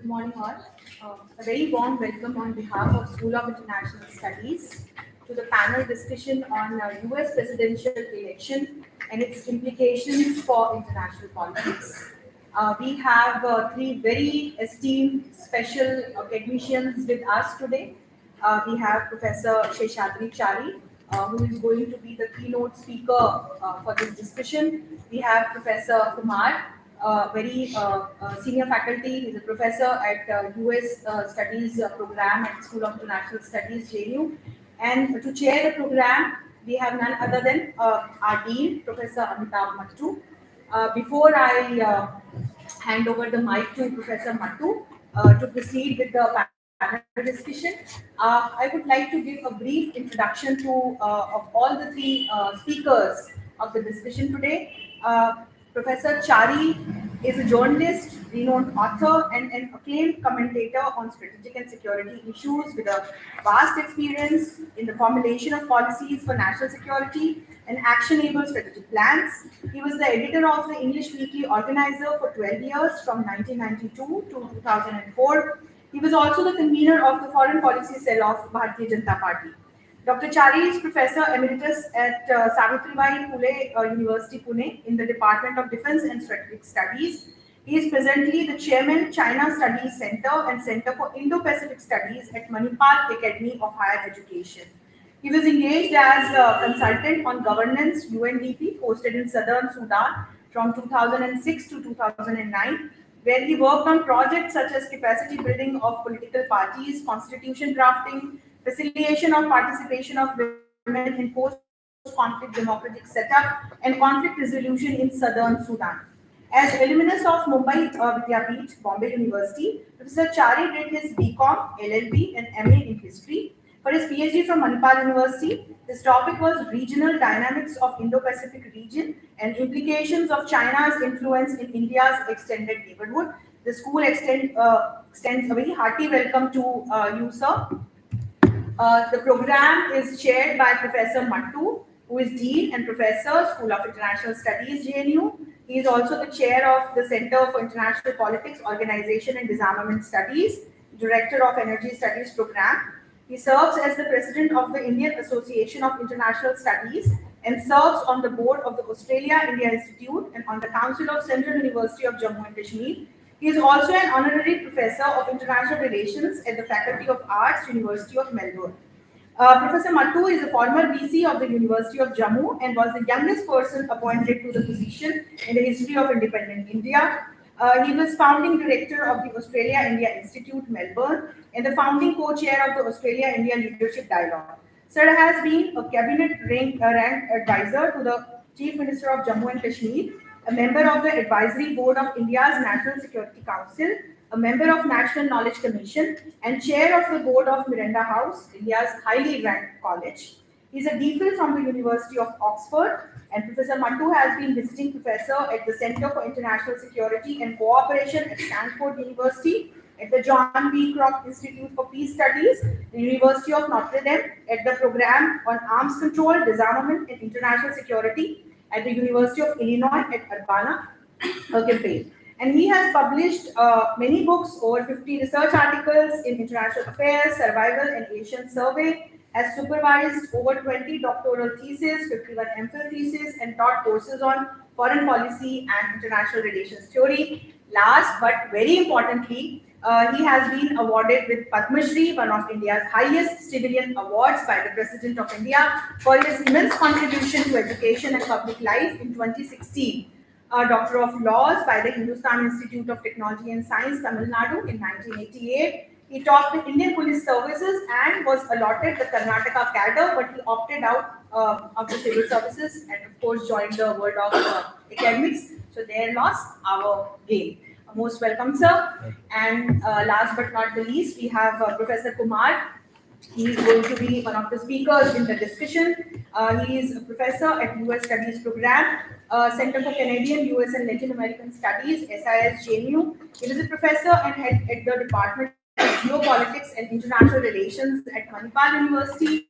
morning all. A very warm welcome on behalf of School of International Studies to the panel discussion on US presidential election and its implications for international politics. We have three very esteemed special academicians with us today. We have Professor Sheshadri Chari, who is going to be the keynote speaker for this discussion. We have Professor Kumar, very senior faculty. He's a professor at US Studies program at School of International Studies, JNU. And to chair the program, we have none other than our dean, Professor Amitabh Mattoo. Before I hand over the mic to Professor Mattoo to proceed with the panel discussion, I would like to give a brief introduction to of all the three speakers of the discussion today. Professor Chari is a journalist, renowned author, and an acclaimed commentator on strategic and security issues with a vast experience in the formulation of policies for national security and actionable strategic plans. He was the editor of the English Weekly Organizer for 12 years from 1992 to 2004. He was also the convener of the Foreign Policy Cell of Bharatiya Janata Party. Dr. Chari is Professor Emeritus at Savitribai Phule University, Pune, in the Department of Defense and Strategic Studies. He is presently the Chairman, China Studies Center and Center for Indo-Pacific Studies at Manipal Academy of Higher Education. He was engaged as a consultant on governance UNDP, posted in Southern Sudan from 2006 to 2009, where he worked on projects such as capacity building of political parties, constitution drafting, facilitation of participation of women in post-conflict democratic setup, and conflict resolution in Southern Sudan. As alumnus of Mumbai Vidyapeeth, Bombay University, Professor Chari did his BCom, LLB, and MA in history. For his PhD from Manipal University, his topic was regional dynamics of Indo-Pacific region and implications of China's influence in India's extended neighborhood. The school extends a very hearty welcome to you, sir. The program is chaired by Professor Mattoo, who is Dean and Professor, School of International Studies, JNU. He is also the chair of the Center for International Politics, Organization and Disarmament Studies, Director of Energy Studies Program. He serves as the President of the Indian Association of International Studies and serves on the board of the Australia-India Institute and on the Council of Central University of Jammu and Kashmir. He is also an honorary professor of international relations at the Faculty of Arts, University of Melbourne. Professor Mattoo is a former VC of the University of Jammu and was the youngest person appointed to the position in the history of independent India. He was founding director of the Australia-India Institute, Melbourne, and the founding co-chair of the Australia-India Leadership Dialogue. Sir has been a cabinet-ranked advisor to the Chief Minister of Jammu and Kashmir, a member of the Advisory Board of India's National Security Council, a member of National Knowledge Commission, and chair of the board of Miranda House, India's highly ranked college. He is a DPhil from the University of Oxford, and Professor Mattoo has been visiting professor at the Center for International Security and Cooperation at Stanford University, at the John B. Kroc Institute for Peace Studies, the University of Notre Dame, at the Program on Arms Control, Disarmament and International Security, at the University of Illinois at Urbana-Champaign. And he has published many books, over 50 research articles in international affairs, survival and Asian survey, has supervised over 20 doctoral theses, 51 MPhil theses, and taught courses on foreign policy and international relations theory. Last but very importantly, he has been awarded with Padma Shri, one of India's highest civilian awards by the President of India, for his immense contribution to education and public life in 2016. Doctor of Laws by the Hindustan Institute of Technology and Science, Tamil Nadu in 1988. He taught the Indian Police Services and was allotted the Karnataka cadre, but he opted out of the civil services and of course joined the world of academics. So their loss, our gain. Most welcome, sir. And last but not the least, we have Professor Kumar. He is going to be one of the speakers in the discussion. He is a professor at US Studies Program, Center for Canadian, US and Latin American Studies, SIS JNU. He was a professor and head at the Department of Geopolitics and International Relations at Manipal University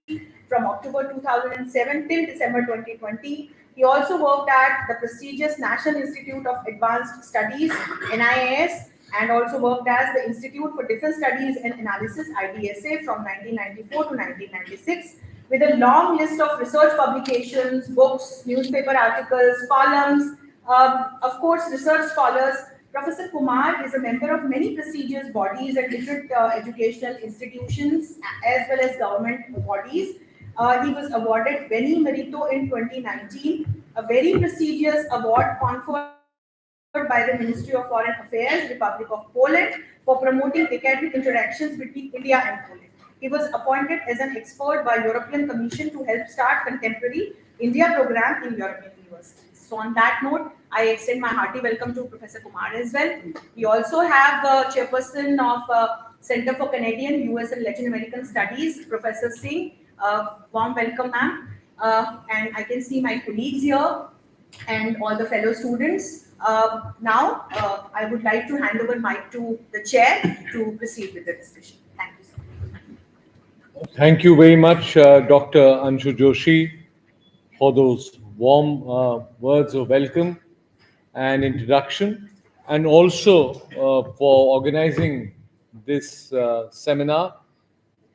from October 2007 till December 2020. He also worked at the prestigious National Institute of Advanced Studies, NIAS, and also worked as the Institute for Defense Studies and Analysis (IDSA) from 1994 to 1996, with a long list of research publications, books, newspaper articles, columns. Of course, research scholars. Professor Kumar is a member of many prestigious bodies and different educational institutions as well as government bodies. He was awarded Beni Merito in 2019, a very prestigious award conferred by the Ministry of Foreign Affairs, Republic of Poland, for promoting academic interactions between India and Poland. He was appointed as an expert by European Commission to help start contemporary India program in European universities. So on that note, I extend my hearty welcome to Professor Kumar as well. We also have chairperson of Center for Canadian, US and Latin American Studies, Professor Singh. Warm welcome, ma'am. And I can see my colleagues here and all the fellow students. Now, I would like to hand over mic to the chair to proceed with the discussion. Thank you, sir. Thank you very much, Dr. Anshu Joshi, for those warm words of welcome and introduction, and also for organizing this seminar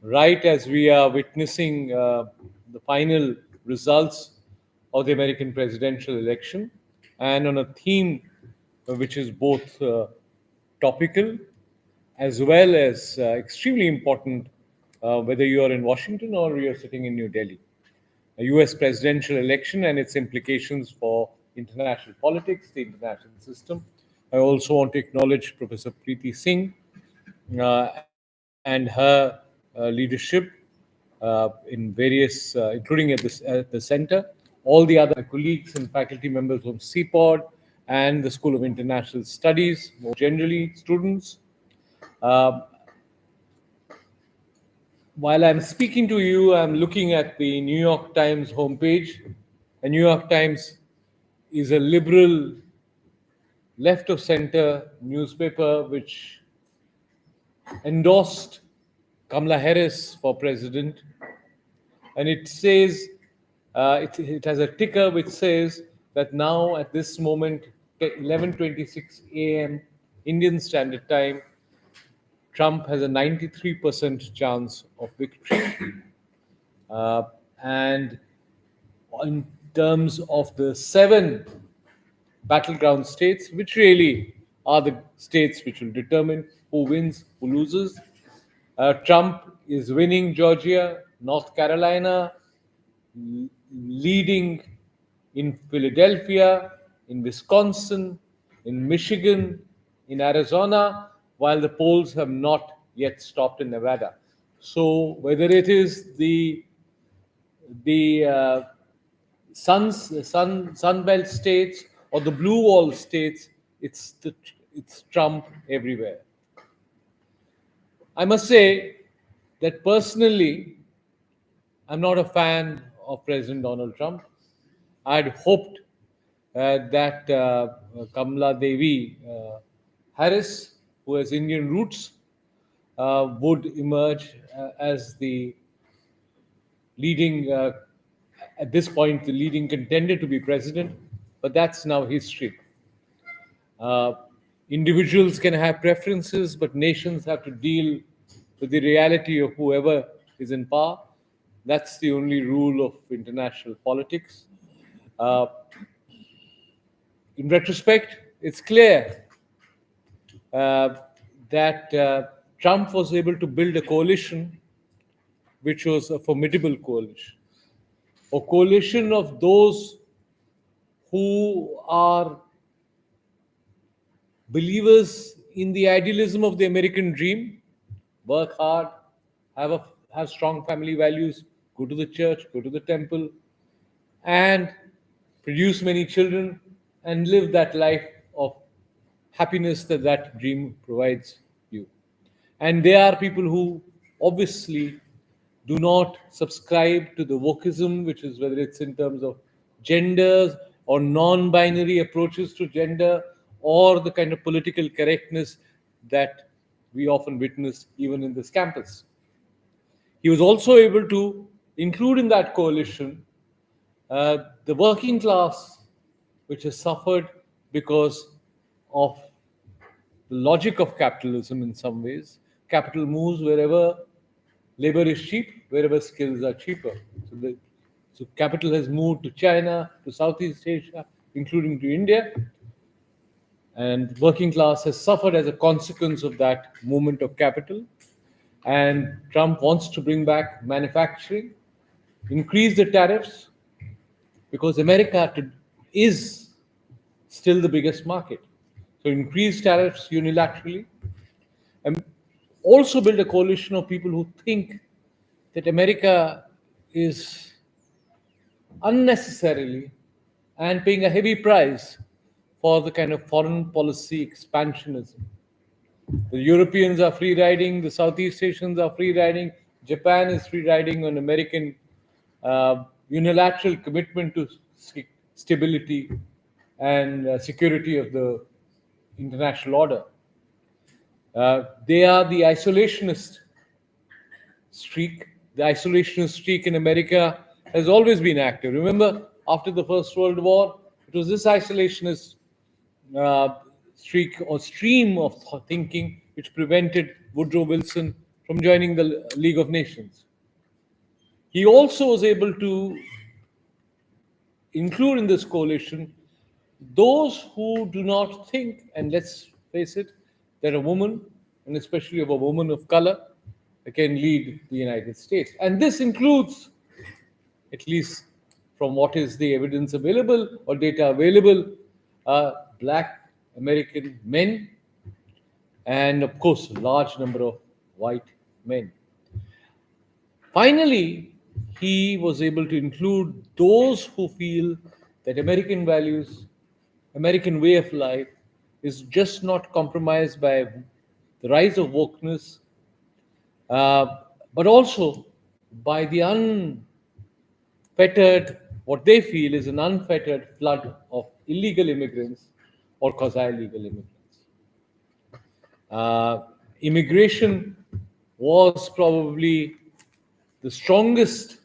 right as we are witnessing the final results of the American presidential election, and on a theme which is both topical as well as extremely important, whether you are in Washington or you are sitting in New Delhi. A US presidential election and its implications for international politics, the international system. I also want to acknowledge Professor Preeti Singh and her leadership in various, including at the center, all the other colleagues and faculty members from CPOD and the School of International Studies, more generally, students. While I'm speaking to you, I'm looking at the New York Times homepage. The New York Times is a liberal, left of center newspaper which endorsed Kamala Harris for president. And it says, it has a ticker which says that now at this moment, 11:26 a.m. Indian Standard Time, Trump has a 93% chance of victory. And in terms of the 7 battleground states, which really are the states which will determine who wins, who loses, Trump is winning Georgia, North Carolina, leading in Philadelphia, in Wisconsin, in Michigan, in Arizona, while the polls have not yet stopped in Nevada. So whether it is the Sun Belt states or the Blue Wall states, it's Trump everywhere. I must say that personally, I'm not a fan of President Donald Trump. I'd hoped that Kamala Devi Harris, who has Indian roots, would emerge as the leading, at this point, the leading contender to be president. But that's now history. Individuals can have preferences, but nations have to deal with the reality of whoever is in power. That's the only rule of international politics. In retrospect, it's clear that Trump was able to build a coalition which was a formidable coalition, a coalition of those who are believers in the idealism of the American dream, work hard, have strong family values, go to the church, go to the temple, and produce many children and live that life of happiness that dream provides you. And there are people who obviously do not subscribe to the wokeism, which is whether it's in terms of genders or non-binary approaches to gender, or the kind of political correctness that we often witness even in this campus. He was also able to include in that coalition the working class, which has suffered because of the logic of capitalism in some ways. Capital moves wherever labor is cheap, wherever skills are cheaper. So capital has moved to China, to Southeast Asia, including to India, and working class has suffered as a consequence of that movement of capital. And Trump wants to bring back manufacturing, increase the tariffs, because America is still the biggest market. So increase tariffs unilaterally, and also build a coalition of people who think that America is unnecessarily and paying a heavy price for the kind of foreign policy expansionism. The Europeans are free riding, the Southeast Asians are free riding, Japan is free riding on American unilateral commitment to stability and security of the international order. They are the isolationist streak. The isolationist streak in America has always been active. Remember, after the First World War, it was this isolationist uh, streak or stream of thinking which prevented Woodrow Wilson from joining the League of Nations. He also was able to include in this coalition those who do not think, and let's face it, that a woman, and especially of a woman of color, can lead the United States. And this includes, at least from what is the evidence available or data available, black American men, and of course, a large number of white men. Finally, he was able to include those who feel that American values, American way of life is just not compromised by the rise of wokeness, but also by the unfettered, what they feel is an unfettered flood of illegal immigrants or quasi-legal immigrants. Immigration was probably the strongest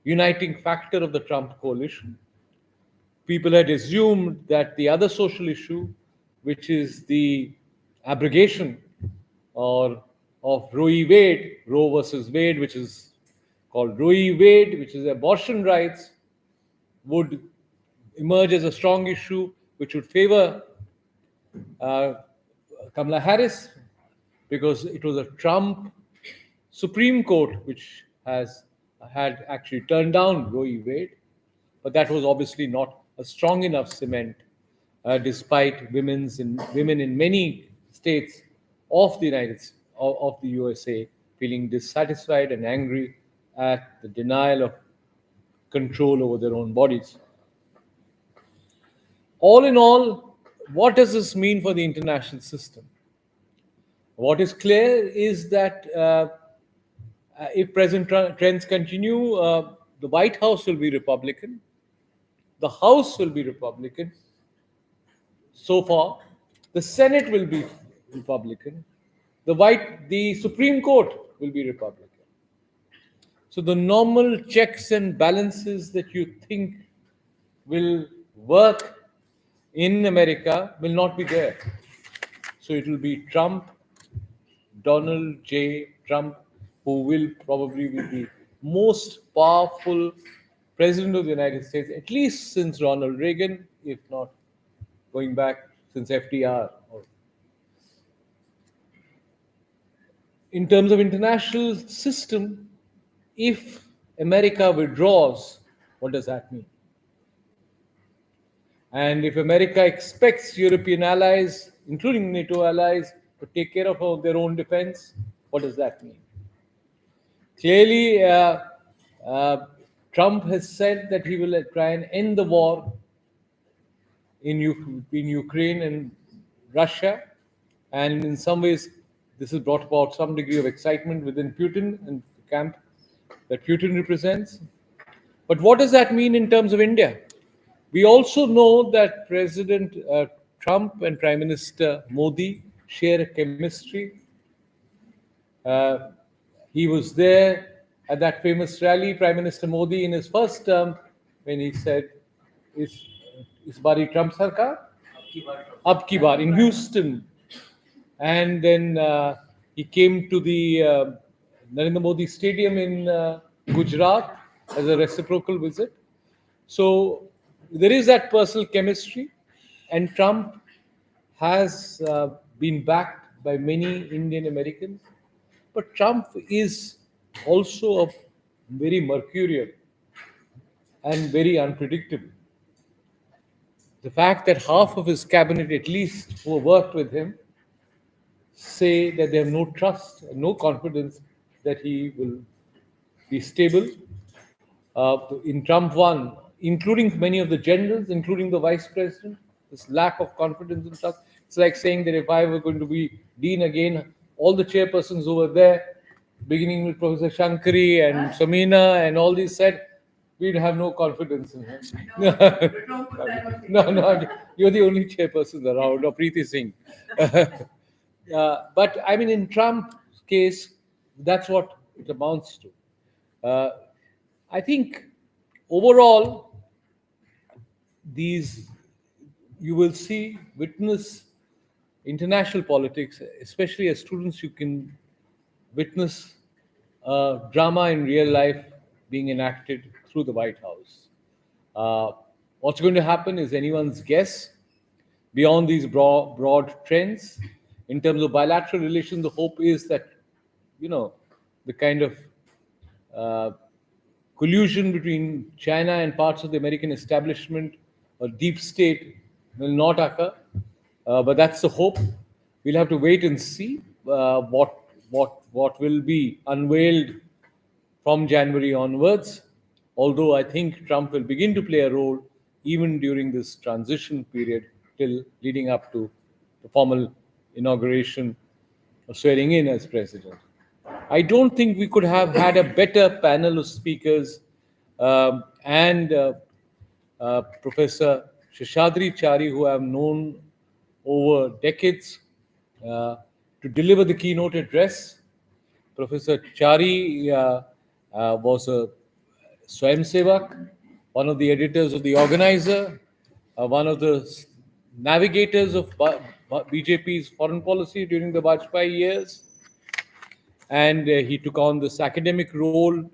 uniting factor of the Trump coalition. People had assumed that the other social issue, which is the abrogation or of Roe versus Wade, which is called Roe Wade, which is abortion rights, would emerge as a strong issue which would favor uh, Kamala Harris, because it was a Trump Supreme Court which had actually turned down Roe Wade, but that was obviously not a strong enough cement, despite women in many states of the USA feeling dissatisfied and angry at the denial of control over their own bodies. All in all, what does this mean for the international system? What is clear is that if present trends continue, the White House will be Republican, the House will be Republican so far, the Senate will be Republican, the Supreme Court will be Republican. So the normal checks and balances that you think will work in America will not be there. So it will be Trump, Donald J. Trump, who will probably be the most powerful president of the United States, at least since Ronald Reagan, if not going back since FDR. In terms of international system, if America withdraws, what does that mean? And if America expects European allies, including NATO allies, to take care of their own defense, what does that mean? Clearly, Trump has said that he will try and end the war in Ukraine and Russia, and in some ways, this has brought about some degree of excitement within Putin and the camp that Putin represents. But what does that mean in terms of India? We also know that President Trump and Prime Minister Modi share a chemistry. He was there at that famous rally, Prime Minister Modi, in his first term, when he said, "Is bari Trump sarkar? Ab ki baar," in Houston. and then he came to the Narendra Modi Stadium in Gujarat as a reciprocal visit. So there is that personal chemistry, and Trump has been backed by many Indian Americans. But Trump is also a very mercurial and very unpredictable. The fact that half of his cabinet, at least, who worked with him, say that they have no trust and no confidence that he will be stable. In Trump 1, including many of the generals, including the vice president, this lack of confidence and trust. It's like saying that if I were going to be dean again, all the chairpersons over there, beginning with Professor Shankari and Samina and all these said, we'd have no confidence in him. No, you're the only chairperson around, or Preeti Singh. But I mean, in Trump's case, that's what it amounts to. Uh, I think overall, these you will see, witness international politics, especially as students, you can witness drama in real life being enacted through the White House. What's going to happen is anyone's guess. Beyond these broad trends, in terms of bilateral relations, the hope is that, the kind of uh, collusion between China and parts of the American establishment or deep state will not occur. But that's the hope. We'll have to wait and see what will be unveiled from January onwards. Although I think Trump will begin to play a role even during this transition period till leading up to the formal inauguration or swearing in as president. I don't think we could have had a better panel of speakers, and Professor Sheshadri Chari, who I've known over decades, uh, to deliver the keynote address. Professor Chari was a Swayamsevak, one of the editors of the Organizer, one of the navigators of BJP's foreign policy during the Vajpayee years, and he took on this academic role.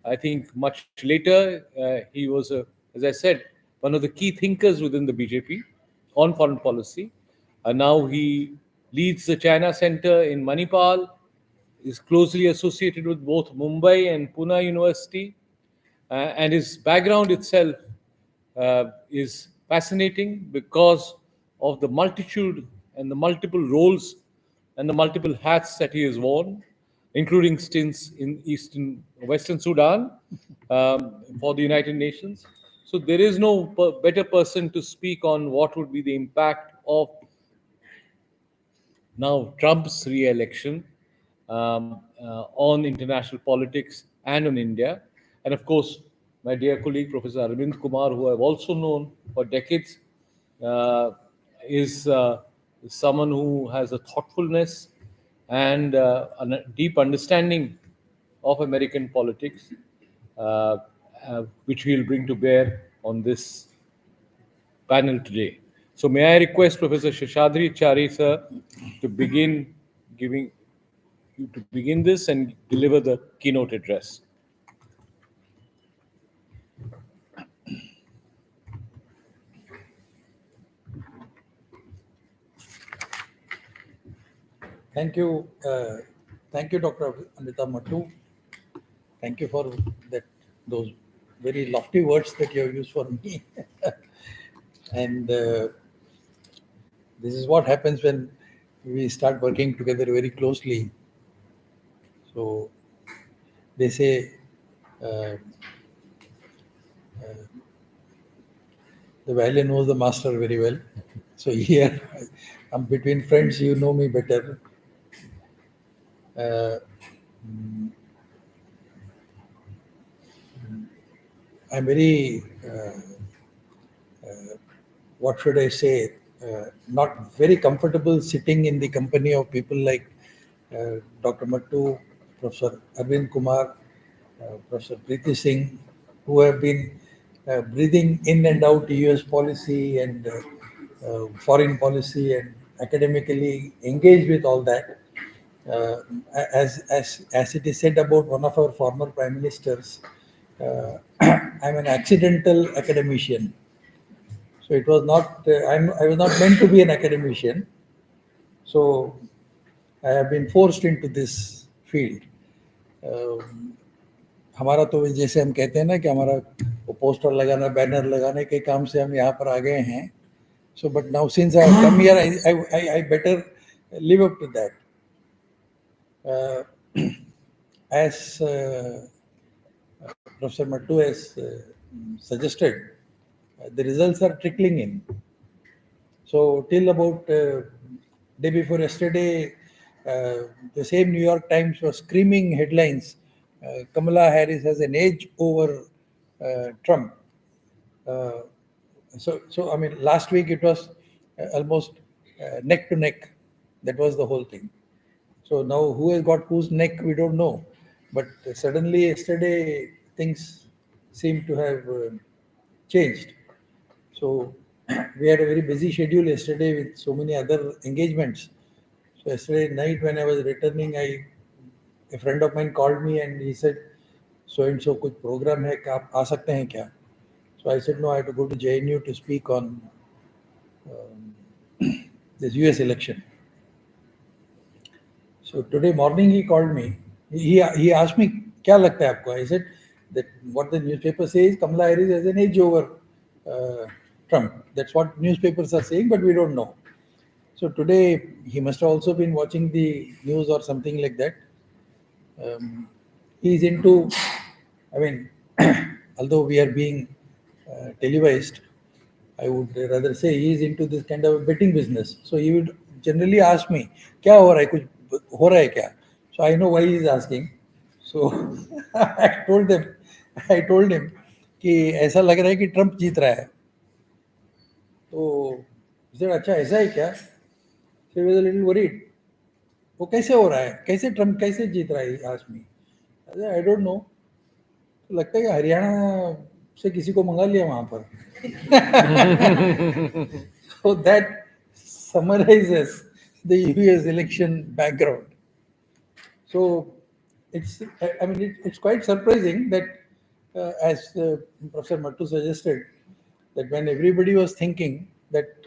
I think much later, he was, as I said, one of the key thinkers within the BJP on foreign policy. Now he leads the China Center in Manipal, is closely associated with both Mumbai and Pune University, and his background itself is fascinating because of the multitude and the multiple roles and the multiple hats that he has worn, including stints in Western Sudan for the United Nations. So there is no better person to speak on what would be the impact of now Trump's re-election on international politics and on India. And of course, my dear colleague, Professor Arvind Kumar, who I've also known for decades, uh, is someone who has a thoughtfulness and a deep understanding of American politics, which we'll bring to bear on this panel today. So may I request Professor Sheshadri Chari, sir, to begin this and deliver the keynote address. Thank you, Dr. Amitabh Mattoo. Thank you for those very lofty words that you have used for me. And this is what happens when we start working together very closely. So they say the violin knows the master very well. So here, I'm between friends, you know me better. I'm very, what should I say, not very comfortable sitting in the company of people like Dr. Mattoo, Professor Arvind Kumar, Professor Preeti Singh, who have been breathing in and out US policy and foreign policy and academically engaged with all that. As it is said about one of our former prime ministers, I'm an accidental academician. So it was not, I was not meant to be an academician. So I have been forced into this field. हमारा तो जैसे हम कहते हैं ना कि हमारा वो पोस्टर लगाना बैनर लगाने के काम से हम यहाँ पर आ गए हैं. So but now since I have come here, I better live up to that. As Professor Mattoo has suggested, the results are trickling in. So till about day before yesterday, the same New York Times was screaming headlines, Kamala Harris has an edge over Trump. So I mean, last week it was almost neck to neck. That was the whole thing. So now who has got whose neck, we don't know. But suddenly yesterday, things seem to have changed. So we had a very busy schedule yesterday with so many other engagements. So yesterday night when I was returning, a friend of mine called me and he said, so and so कुछ program है क्या आप आ सकते हैं क्या? So I said no, I have to go to JNU to speak on this US election. So today morning he called me. He asked me, क्या लगता है आपको? I said that what the newspaper says, Kamala Harris has an edge over Trump. That's what newspapers are saying, but we don't know. So today he must have also been watching the news or something like that. He's into, I mean, although we are being televised, I would rather say he is into this kind of betting business. So he would generally ask me, क्या हो रहा है, कुछ हो रहा है क्या? So I know why he is asking. So I told him कि ऐसा लग रहा है कि ट्रम्प जीत रहा है. तो he said, अच्छा ऐसा है क्या? So he was a little worried. वो कैसे हो रहा है, कैसे ट्रम्प कैसे जीत रहा है? He asked me. I said, I don't know. तो लगता है कि हरियाणा से किसी को मंगा लिया वहां पर. So that summarizes the US election background. So it's quite surprising that as Professor Mattoo suggested, that when everybody was thinking that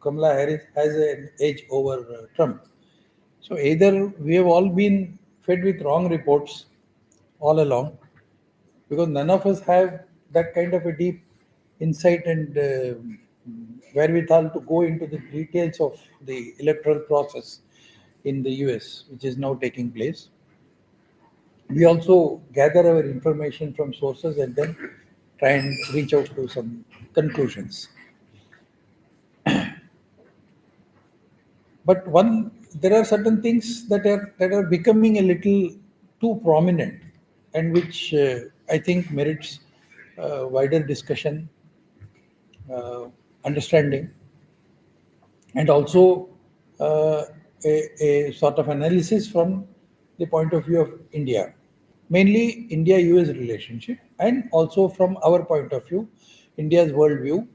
Kamala Harris has an edge over Trump, so either we have all been fed with wrong reports all along, because none of us have that kind of a deep insight and wherewithal to go into the details of the electoral process in the US, which is now taking place. We also gather our information from sources and then try and reach out to some conclusions. But there are certain things that are becoming a little too prominent, and which I think merits wider discussion, understanding, and also a sort of analysis from the point of view of India, mainly India-US relationship, and also from our point of view, India's worldview,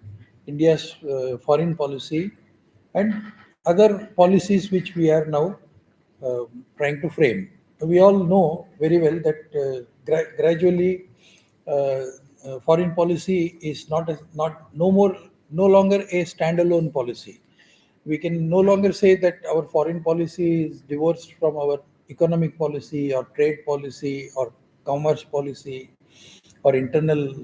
India's foreign policy, and other policies which we are now trying to frame. We all know very well that gradually foreign policy is no longer a standalone policy. We can no longer say that our foreign policy is divorced from our economic policy or trade policy or commerce policy or internal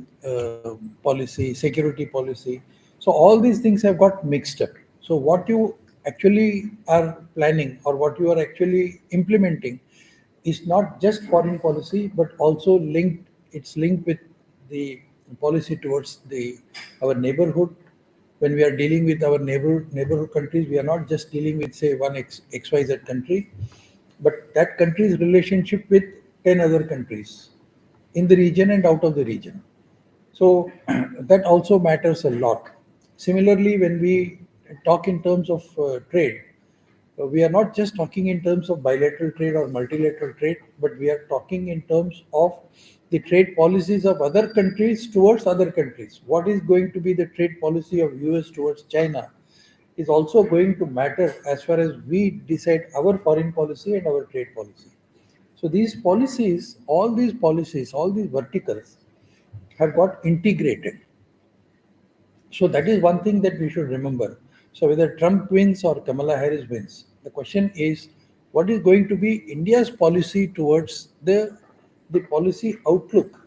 policy, security policy. So all these things have got mixed up. So what you actually are planning or what you are actually implementing is not just foreign policy, but also it's linked with the policy towards our neighborhood. When we are dealing with our neighborhood countries, we are not just dealing with, say, one XYZ country, but that country's relationship with 10 other countries in the region and out of the region. So that also matters a lot. Similarly, when we talk in terms of trade, we are not just talking in terms of bilateral trade or multilateral trade, but we are talking in terms of the trade policies of other countries towards other countries. What is going to be the trade policy of US towards China? is also going to matter as far as we decide our foreign policy and our trade policy. So these policies, all these verticals have got integrated. So that is one thing that we should remember. So whether Trump wins or Kamala Harris wins, the question is what is going to be India's policy towards the policy outlook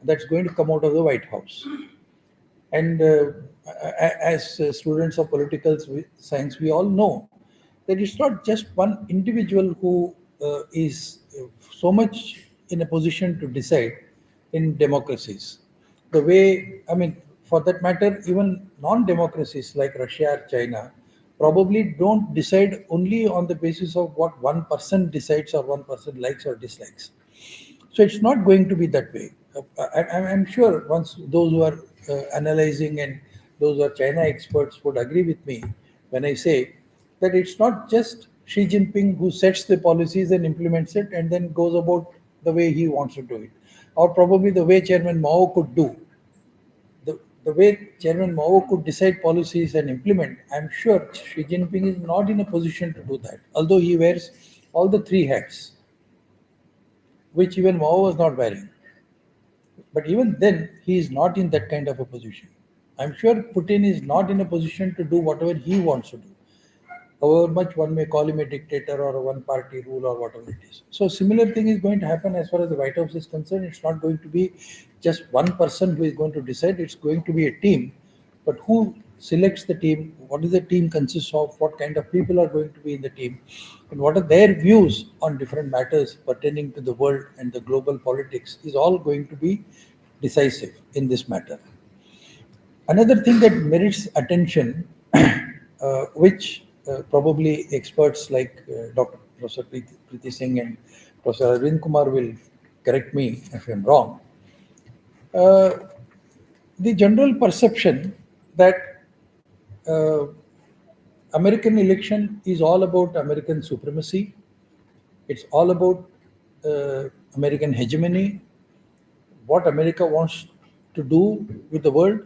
that's going to come out of the White House. And as students of political science, we all know that it's not just one individual who is so much in a position to decide in democracies. The way, I mean, for that matter, even non-democracies like Russia or China probably don't decide only on the basis of what one person decides or one person likes or dislikes. So it's not going to be that way. I'm sure once those who are analyzing and those who are China experts would agree with me when I say that it's not just Xi Jinping who sets the policies and implements it and then goes about the way he wants to do it, or probably the way Chairman Mao could do. The way Chairman Mao could decide policies and implement, I'm sure Xi Jinping is not in a position to do that, although he wears all the three hats, which even Mao was not wearing. But even then, he is not in that kind of a position. I'm sure Putin is not in a position to do whatever he wants to do, however much one may call him a dictator or a one-party rule or whatever it is. So similar thing is going to happen as far as the White House is concerned. It's not going to be just one person who is going to decide. It's going to be a team. But who selects the team? What does the team consist of? What kind of people are going to be in the team? And what are their views on different matters pertaining to the world and the global politics is all going to be decisive in this matter. Another thing that merits attention, which probably experts like Dr. Professor Preeti Singh and Professor Arvind Kumar will correct me if I'm wrong. The general perception that American election is all about American supremacy. It's all about American hegemony, what America wants to do with the world,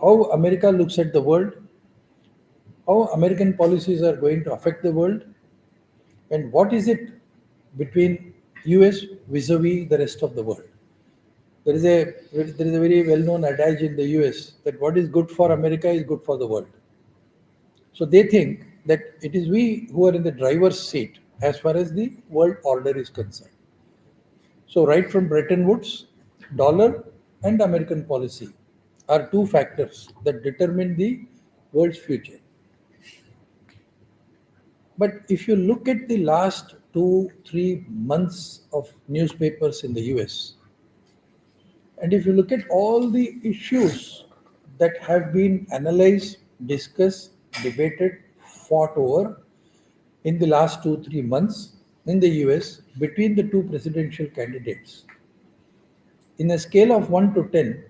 how America looks at the world, how American policies are going to affect the world, and what is it between US vis-a-vis the rest of the world. There is a very well-known adage in the US that what is good for America is good for the world. So they think that it is we who are in the driver's seat as far as the world order is concerned. So right from Bretton Woods, dollar and American policy are two factors that determine the world's future. But if you look at the last 2-3 months of newspapers in the US, and if you look at all the issues that have been analyzed, discussed, debated, fought over in the last 2-3 months in the US between the two presidential candidates, in a scale of 1 to 10,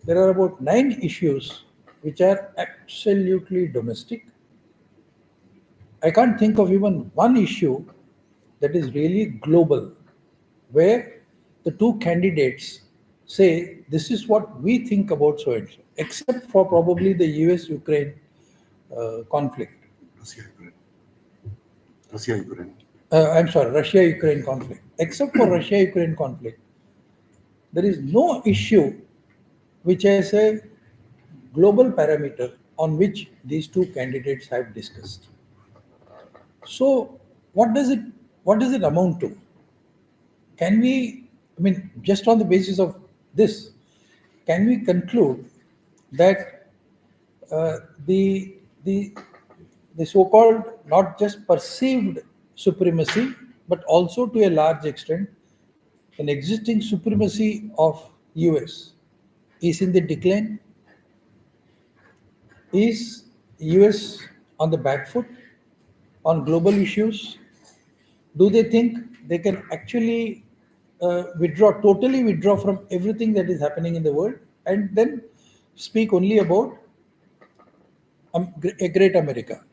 there are about 9 issues which are absolutely domestic. I can't think of even one issue that is really global, where the two candidates say, this is what we think about so and so, except for probably the US-Ukraine conflict. I'm sorry, Russia-Ukraine conflict. Except for Russia-Ukraine conflict, there is no issue which has a global parameter on which these two candidates have discussed. So what does it amount to? Can we, I mean, just on the basis of this, can we conclude that the so-called not just perceived supremacy, but also to a large extent, an existing supremacy of US is in the decline? Is US on the back foot on global issues? Do they think they can actually totally withdraw from everything that is happening in the world and then speak only about a great America?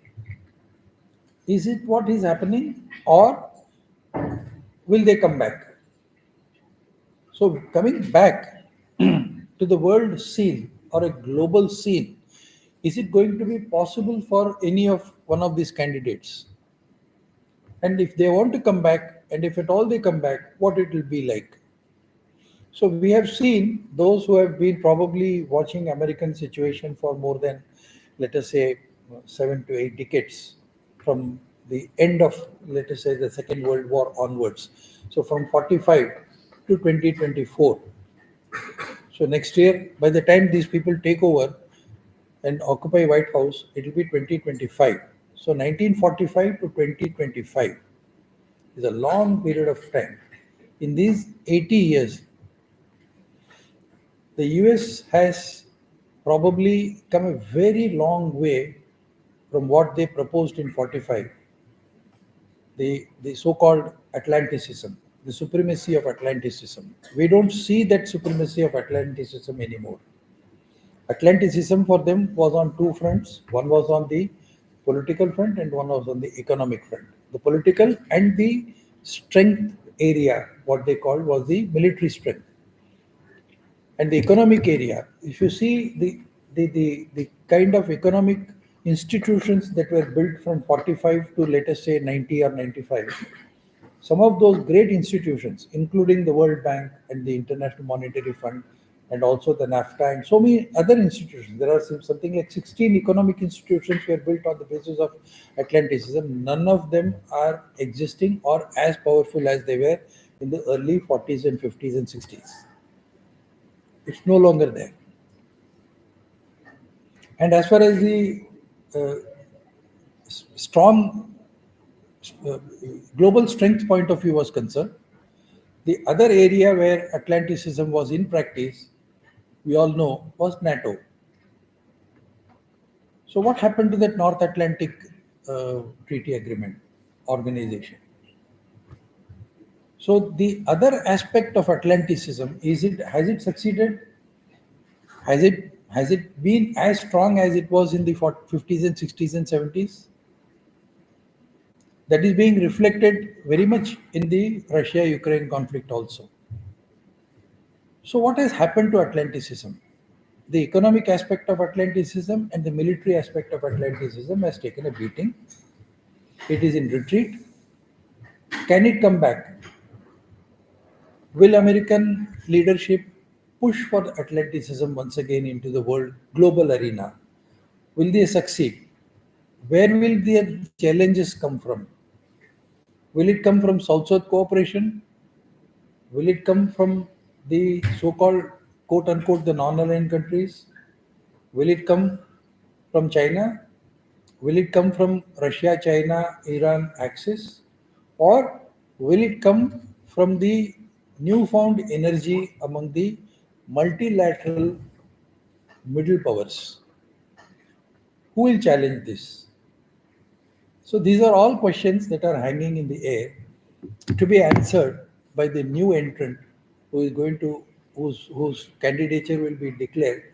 Is it what is happening, or will they come back? So coming back to the world scene or a global scene is it going to be possible for any of one of these candidates? And if they want to come back, and if at all they come back, what it will be like? So we have seen those who have been probably watching American situation for more than, let us say, 7 to 8 decades, from the end of, let us say, the Second World War onwards. So from 45 to 2024. So next year, by the time these people take over and occupy White House, it will be 2025. So 1945 to 2025 is a long period of time. In these 80 years, the US has probably come a very long way from what they proposed in 45, the so-called Atlanticism, the supremacy of Atlanticism. We don't see that supremacy of Atlanticism anymore. Atlanticism for them was on two fronts. One was on the political front and one was on the economic front. The political and the strength area, what they called, was the military strength. And the economic area, if you see the kind of economic institutions that were built from 45 to, let us say, 90 or 95, some of those great institutions, including the World Bank and the International Monetary Fund, and also the NAFTA and so many other institutions. There are something like 16 economic institutions were built on the basis of Atlanticism. None of them are existing or as powerful as they were in the early 40s and 50s and 60s. It's no longer there. And as far as the uh, strong uh, global strength point of view was concerned, the other area where Atlanticism was in practice, we all know, was NATO. So what happened to that North Atlantic Treaty Agreement organization? So the other aspect of Atlanticism, has it succeeded? Has it been as strong as it was in the 50s and 60s and 70s? That is being reflected very much in the Russia-Ukraine conflict also. So what has happened to Atlanticism? The economic aspect of Atlanticism and the military aspect of Atlanticism has taken a beating. It is in retreat. Can it come back? Will American leadership push for Atlanticism once again into the world global arena? Will they succeed? Where will their challenges come from? Will it come from South-South cooperation? Will it come from the so-called quote unquote the non-aligned countries? Will it come from China? Will it come from Russia, China, Iran axis? Or will it come from the newfound energy among the multilateral middle powers? Who will challenge this? So these are all questions that are hanging in the air to be answered by the new entrant who is going to whose candidature will be declared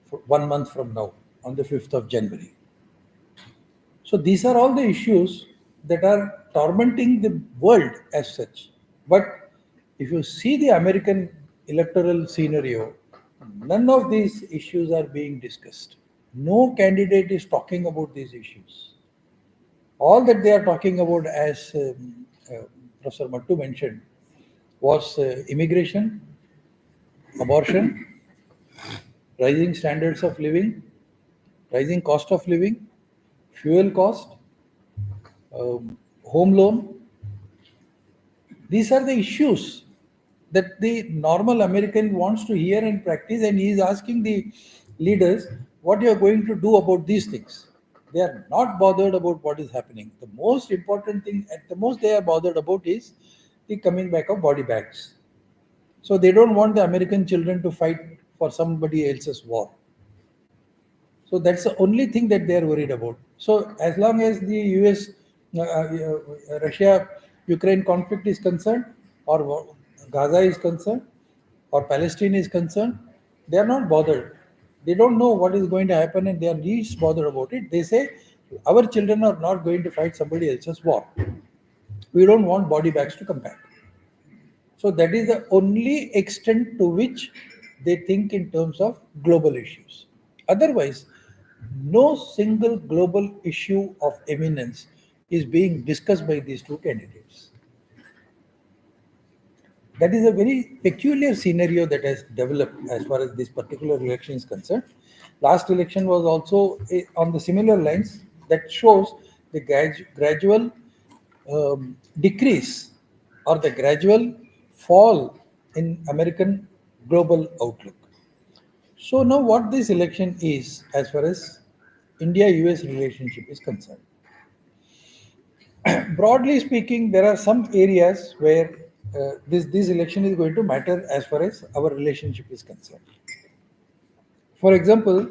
for 1 month from now on the 5th of January. So these are all the issues that are tormenting the world as such. But if you see the American electoral scenario, none of these issues are being discussed. No candidate is talking about these issues. All that they are talking about, as Professor Mattoo mentioned, was immigration, abortion, rising standards of living, rising cost of living, fuel cost, home loan. These are the issues that the normal American wants to hear and practice, and he is asking the leaders what you are going to do about these things. They are not bothered about what is happening. The most important thing, at the most, they are bothered about is the coming back of body bags. So they don't want the American children to fight for somebody else's war. So that's the only thing that they are worried about. So as long as the US, Russia, Ukraine conflict is concerned, or Gaza is concerned, or Palestine is concerned, they are not bothered. They don't know what is going to happen and they are least bothered about it. They say, our children are not going to fight somebody else's war. We don't want body bags to come back. So that is the only extent to which they think in terms of global issues. Otherwise, no single global issue of eminence is being discussed by these two candidates. That is a very peculiar scenario that has developed as far as this particular election is concerned. Last election was also on the similar lines, that shows the gradual decrease or the gradual fall in American global outlook. So now what this election is as far as India-US relationship is concerned. Broadly speaking, there are some areas where this election is going to matter as far as our relationship is concerned. For example,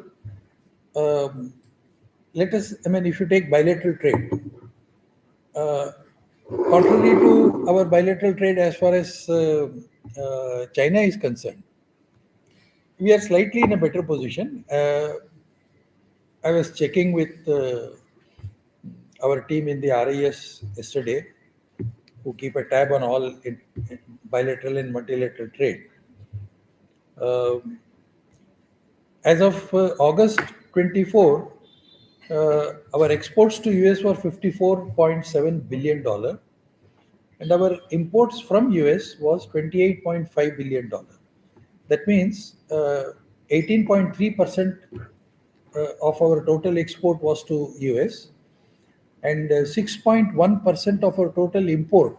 um, if you take bilateral trade, uh, contrary to our bilateral trade as far as China is concerned, we are slightly in a better position. I was checking with our team in the RIS yesterday, who keep a tab on all bilateral and multilateral trade. As of August 24, our exports to US were $54.7 billion, and our imports from US was $28.5 billion. That means 18.3% of our total export was to US, and 6.1% of our total import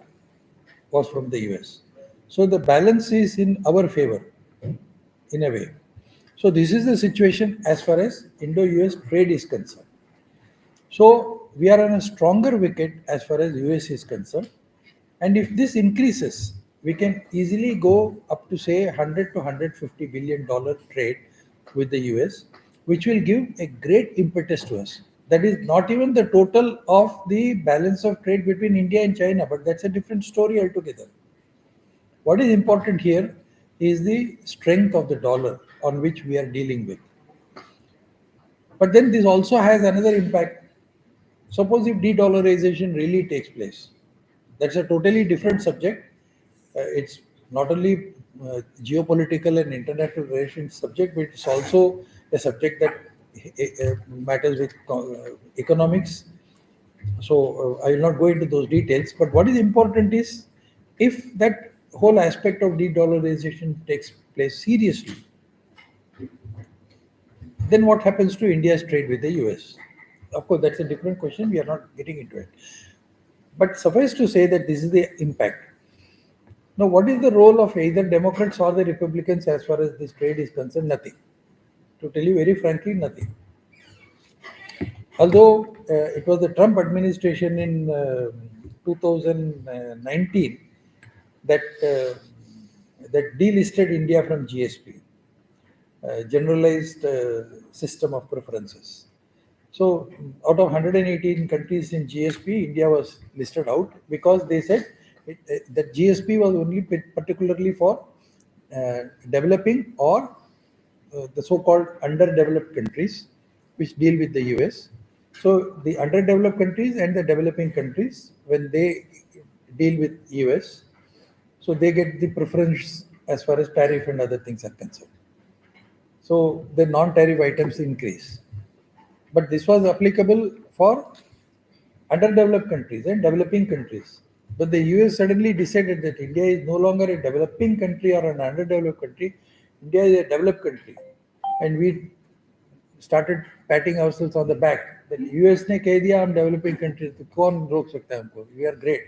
was from the US. So the balance is in our favor, in a way. So this is the situation as far as Indo-US trade is concerned. So we are on a stronger wicket as far as US is concerned. And if this increases, we can easily go up to say 100 to 150 billion dollar trade with the US, which will give a great impetus to us. That is not even the total of the balance of trade between India and China, but that's a different story altogether. What is important here is the strength of the dollar on which we are dealing with. But then this also has another impact. Suppose if de-dollarization really takes place, that's a totally different subject. It's not only geopolitical and international relations subject, but it's also a subject that matters with economics. So I will not go into those details. But what is important is, if that whole aspect of de-dollarization takes place seriously, then what happens to India's trade with the US? Of course, that's a different question. We are not getting into it. But suffice to say that this is the impact. Now, what is the role of either Democrats or the Republicans as far as this trade is concerned? Nothing. To tell you very frankly, nothing. Although it was the Trump administration in 2019 that that delisted India from GSP, generalized system of preferences. So, out of 118 countries in GSP, India was listed out because they said that GSP was only particularly for developing or the so-called underdeveloped countries, which deal with the US. So, the underdeveloped countries and the developing countries, when they deal with US, so they get the preference as far as tariff and other things are concerned. So, the non-tariff items increase. But this was applicable for underdeveloped countries and developing countries. But the US suddenly decided that India is no longer a developing country or an underdeveloped country. India is a developed country. And we started patting ourselves on the back. That US ने कह दिया हम developing country, तो कौन रोक सकता है हमको? We are great.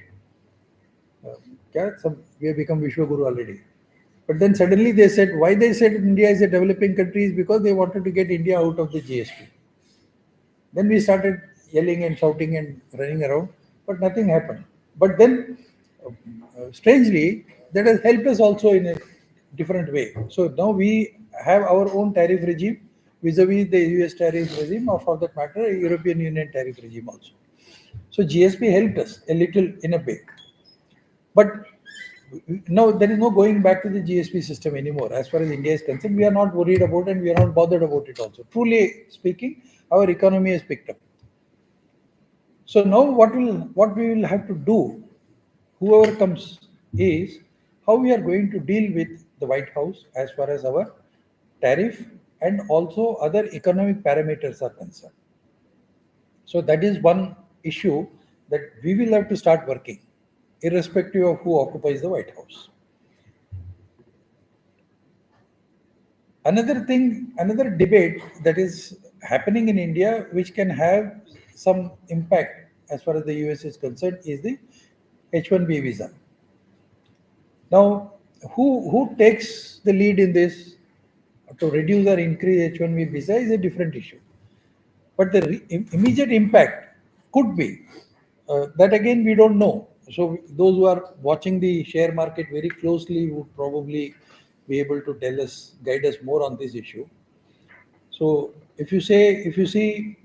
We have become Vishwa Guru already. But then suddenly they said, why they said India is a developing country is because they wanted to get India out of the GSP. Then we started yelling and shouting and running around, but nothing happened. But then, strangely, that has helped us also in a different way. So now we have our own tariff regime vis-a-vis the US tariff regime, or for that matter, European Union tariff regime also. So GSP helped us a little in a way. But now there is no going back to the GSP system anymore. As far as India is concerned, we are not worried about it and we are not bothered about it also. Truly speaking, our economy has picked up. So now what we will have to do, whoever comes, is how we are going to deal with the White House as far as our tariff and also other economic parameters are concerned. So that is one issue that we will have to start working, irrespective of who occupies the White House. Another thing, another debate that is happening in India, which can have some impact as far as the US is concerned, is the H-1B visa. Now, who takes the lead in this to reduce or increase H-1B visa is a different issue. But the immediate impact could be that again we don't know. So those who are watching the share market very closely would probably be able to tell us, guide us more on this issue. So if you see,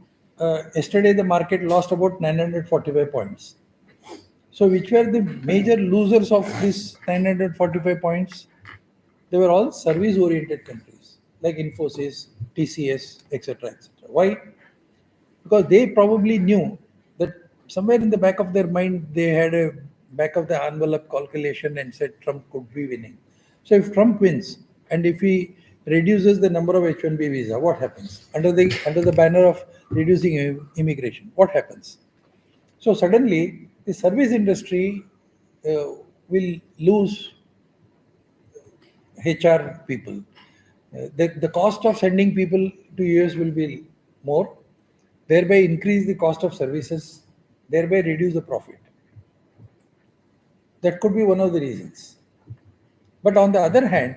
yesterday the market lost about 945 points. So which were the major losers of this 945 points? They were all service-oriented countries like Infosys, TCS, etc., etc. Why? Because they probably knew that somewhere in the back of their mind they had a back of the envelope calculation and said Trump could be winning. So if Trump wins and if he reduces the number of H-1B visa, what happens under the banner of reducing immigration? What happens? So suddenly the service industry will lose HR people. The cost of sending people to US will be more, thereby increase the cost of services, thereby reduce the profit. That could be one of the reasons. But on the other hand,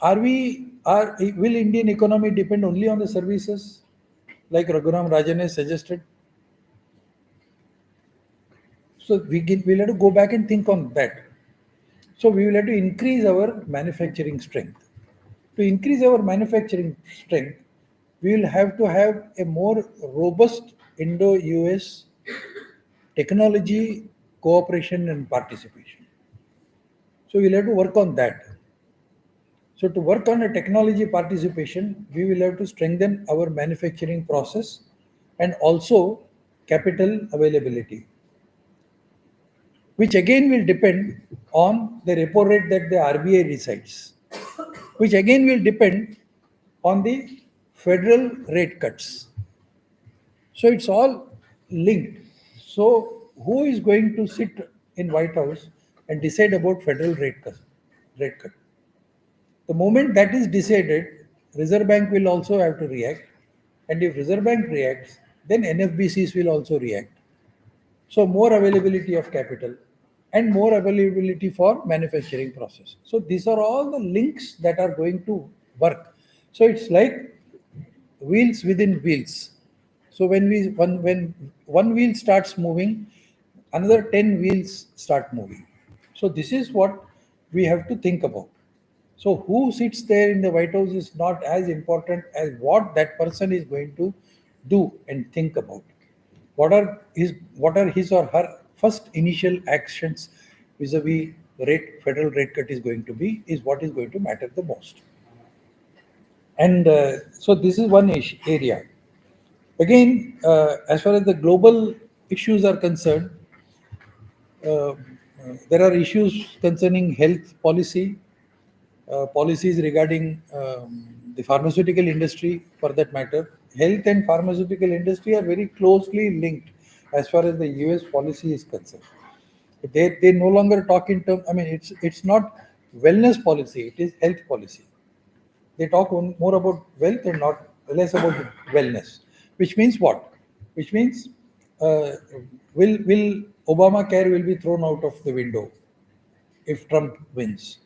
will Indian economy depend only on the services, like Raghuram Rajan has suggested? So we'll have to go back and think on that. So we will have to increase our manufacturing strength. To increase our manufacturing strength, we will have to have a more robust Indo-US technology cooperation and participation. So we'll have to work on that. So to work on a technology participation, we will have to strengthen our manufacturing process and also capital availability, which again will depend on the repo rate that the RBI decides, which again will depend on the federal rate cuts. So it's all linked. So who is going to sit in White House and decide about federal rate cut? The moment that is decided, Reserve Bank will also have to react. And if Reserve Bank reacts, then NFBCs will also react. So more availability of capital and more availability for manufacturing process. So these are all the links that are going to work. So it's like wheels within wheels. So when one wheel starts moving, another 10 wheels start moving. So this is what we have to think about. So who sits there in the White House is not as important as what that person is going to do and think about. What are his or her first initial actions vis-a-vis federal rate cut is going to be, is what is going to matter the most. And so this is one area. Again, as far as the global issues are concerned, there are issues concerning health policy, policies regarding the pharmaceutical industry for that matter. Health and pharmaceutical industry are very closely linked as far as the US policy is concerned. They no longer talk in terms, I mean, it's not wellness policy, it is health policy. They talk more about wealth and not less about wellness. Which means what? Which means will Obamacare will be thrown out of the window if Trump wins.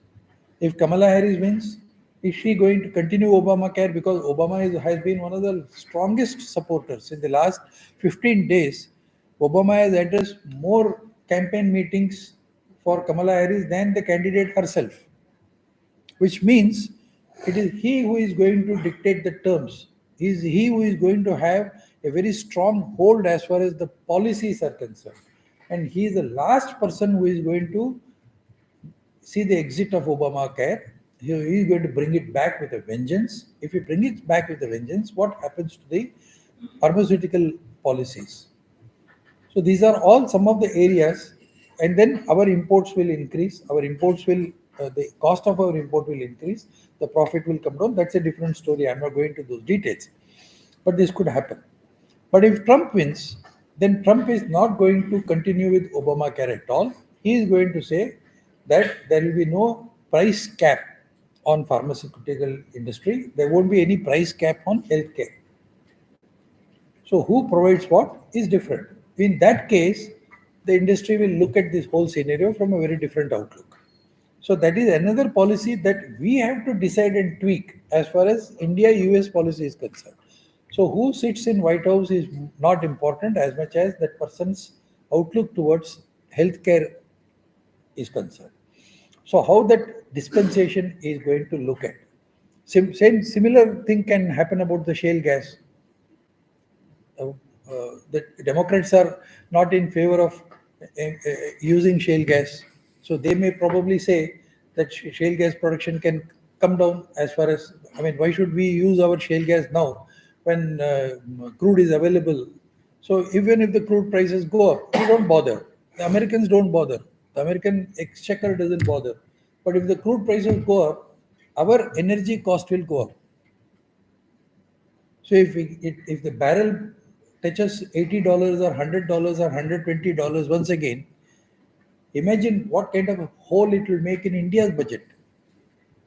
If Kamala Harris wins, is she going to continue Obamacare? Because Obama has been one of the strongest supporters. In the last 15 days, Obama has addressed more campaign meetings for Kamala Harris than the candidate herself. Which means it is he who is going to dictate the terms. It is he who is going to have a very strong hold as far as the policies are concerned. And he is the last person who is going to see the exit of Obamacare. He is going to bring it back with a vengeance. If he brings it back with a vengeance, what happens to the pharmaceutical policies? So these are all some of the areas, and then our imports will increase. Our imports will the cost of our import will increase, the profit will come down. That's a different story. I'm not going to those details. But this could happen. But if Trump wins, then Trump is not going to continue with Obamacare at all. He is going to say that there will be no price cap on pharmaceutical industry. There won't be any price cap on healthcare. So who provides what is different. In that case, the industry will look at this whole scenario from a very different outlook. So that is another policy that we have to decide and tweak as far as India-US policy is concerned. So who sits in White House is not important as much as that person's outlook towards healthcare is concerned. So how that dispensation is going to look at. Similar thing can happen about the shale gas. The Democrats are not in favor of using shale gas. So they may probably say that shale gas production can come down as far as, I mean, why should we use our shale gas now when crude is available? So even if the crude prices go up, we don't bother. The Americans don't bother. The American exchequer doesn't bother. But if the crude prices go up, our energy cost will go up. So if the barrel touches $80 or $100 or $120 once again, imagine what kind of a hole it will make in India's budget.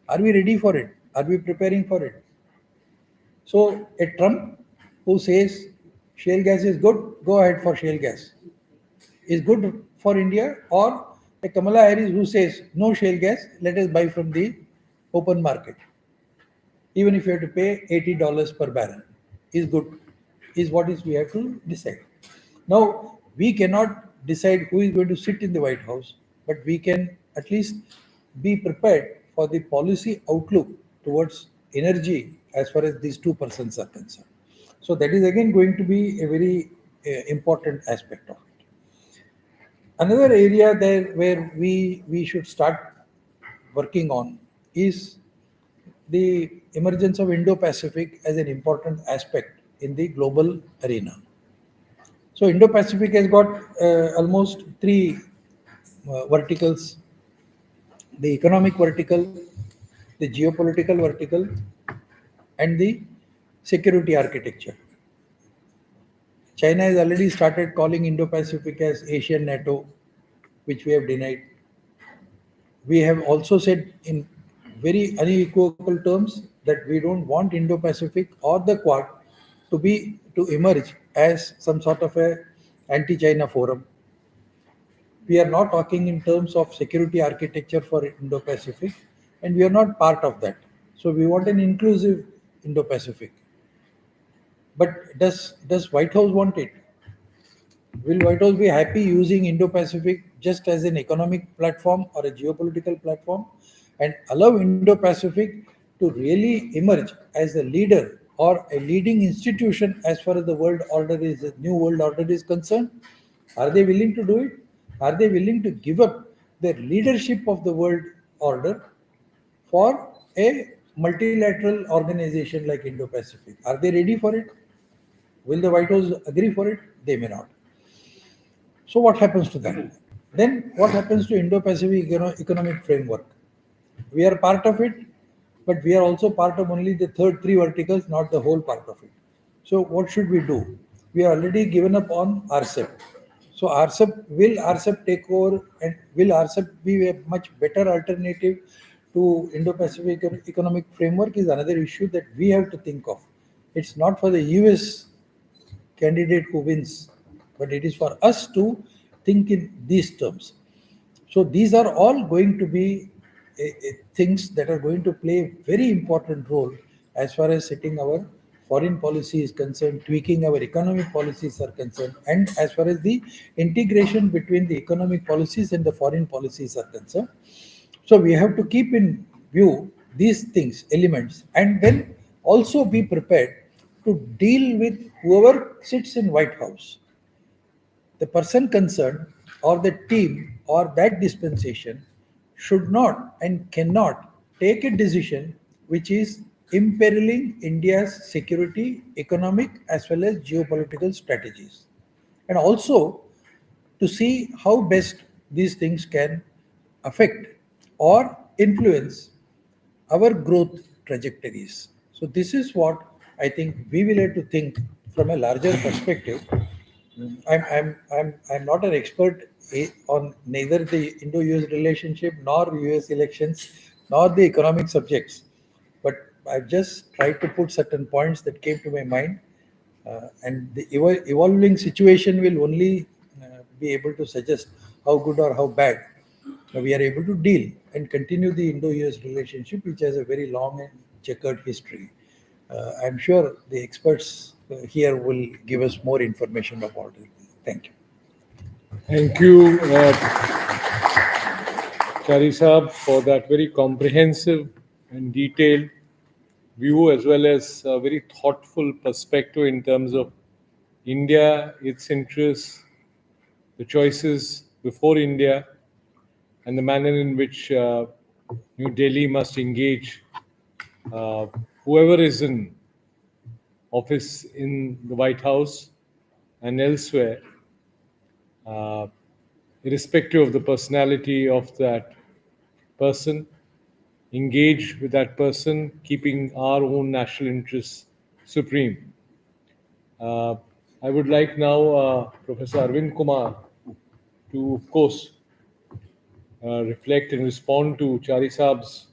Are we ready for it? Are we preparing for it? So a Trump who says shale gas is good, go ahead for shale gas, is good for India, or a Kamala Harris who says no shale gas, let us buy from the open market. Even if you have to pay $80 per barrel, is good, is what is we have to decide. Now, we cannot decide who is going to sit in the White House, but we can at least be prepared for the policy outlook towards energy as far as these two persons are concerned. So that is again going to be a very important aspect of it. Another area there where we should start working on is the emergence of Indo-Pacific as an important aspect in the global arena. So Indo-Pacific has got almost three verticals: the economic vertical, the geopolitical vertical, and the security architecture. China has already started calling Indo-Pacific as Asian NATO, which we have denied. We have also said in very unequivocal terms that we don't want Indo-Pacific or the Quad to emerge as some sort of a anti-China forum. We are not talking in terms of security architecture for Indo-Pacific, and we are not part of that. So we want an inclusive Indo-Pacific. But does White House want it? Will White House be happy using Indo-Pacific just as an economic platform or a geopolitical platform, and allow Indo-Pacific to really emerge as a leader or a leading institution as far as the new world order is concerned? Are they willing to do it? Are they willing to give up their leadership of the world order for a multilateral organization like Indo-Pacific? Are they ready for it? Will the White House agree for it? They may not. So what happens to that? Then what happens to Indo-Pacific economic framework? We are part of it, but we are also part of only the three verticals, not the whole part of it. So what should we do? We are already given up on RCEP. So will RCEP take over, and will RCEP be a much better alternative to Indo-Pacific economic framework is another issue that we have to think of. It's not for the US candidate who wins, but it is for us to think in these terms. So these are all going to be things that are going to play a very important role as far as setting our foreign policy is concerned, tweaking our economic policies are concerned, and as far as the integration between the economic policies and the foreign policies are concerned. So we have to keep in view these things, elements, and then also be prepared to deal with whoever sits in White House. The person concerned or the team or that dispensation should not and cannot take a decision which is imperiling India's security, economic as well as geopolitical strategies. And also to see how best these things can affect or influence our growth trajectories. So this is what I think we will have to think from a larger perspective. I'm not an expert on neither the Indo-US relationship nor US elections nor the economic subjects, but I've just tried to put certain points that came to my mind, and the evolving situation will only be able to suggest how good or how bad we are able to deal and continue the Indo-US relationship, which has a very long and checkered history. I'm sure the experts here will give us more information about it. Thank you. Thank you, Chari Saab, for that very comprehensive and detailed view, as well as a very thoughtful perspective in terms of India, its interests, the choices before India, and the manner in which New Delhi must engage whoever is in office in the White House and elsewhere, uh, irrespective of the personality of that person, engage with that person, keeping our own national interests supreme. Uh, I would like now Professor Arvind Kumar to, of course, reflect and respond to Chari Saab's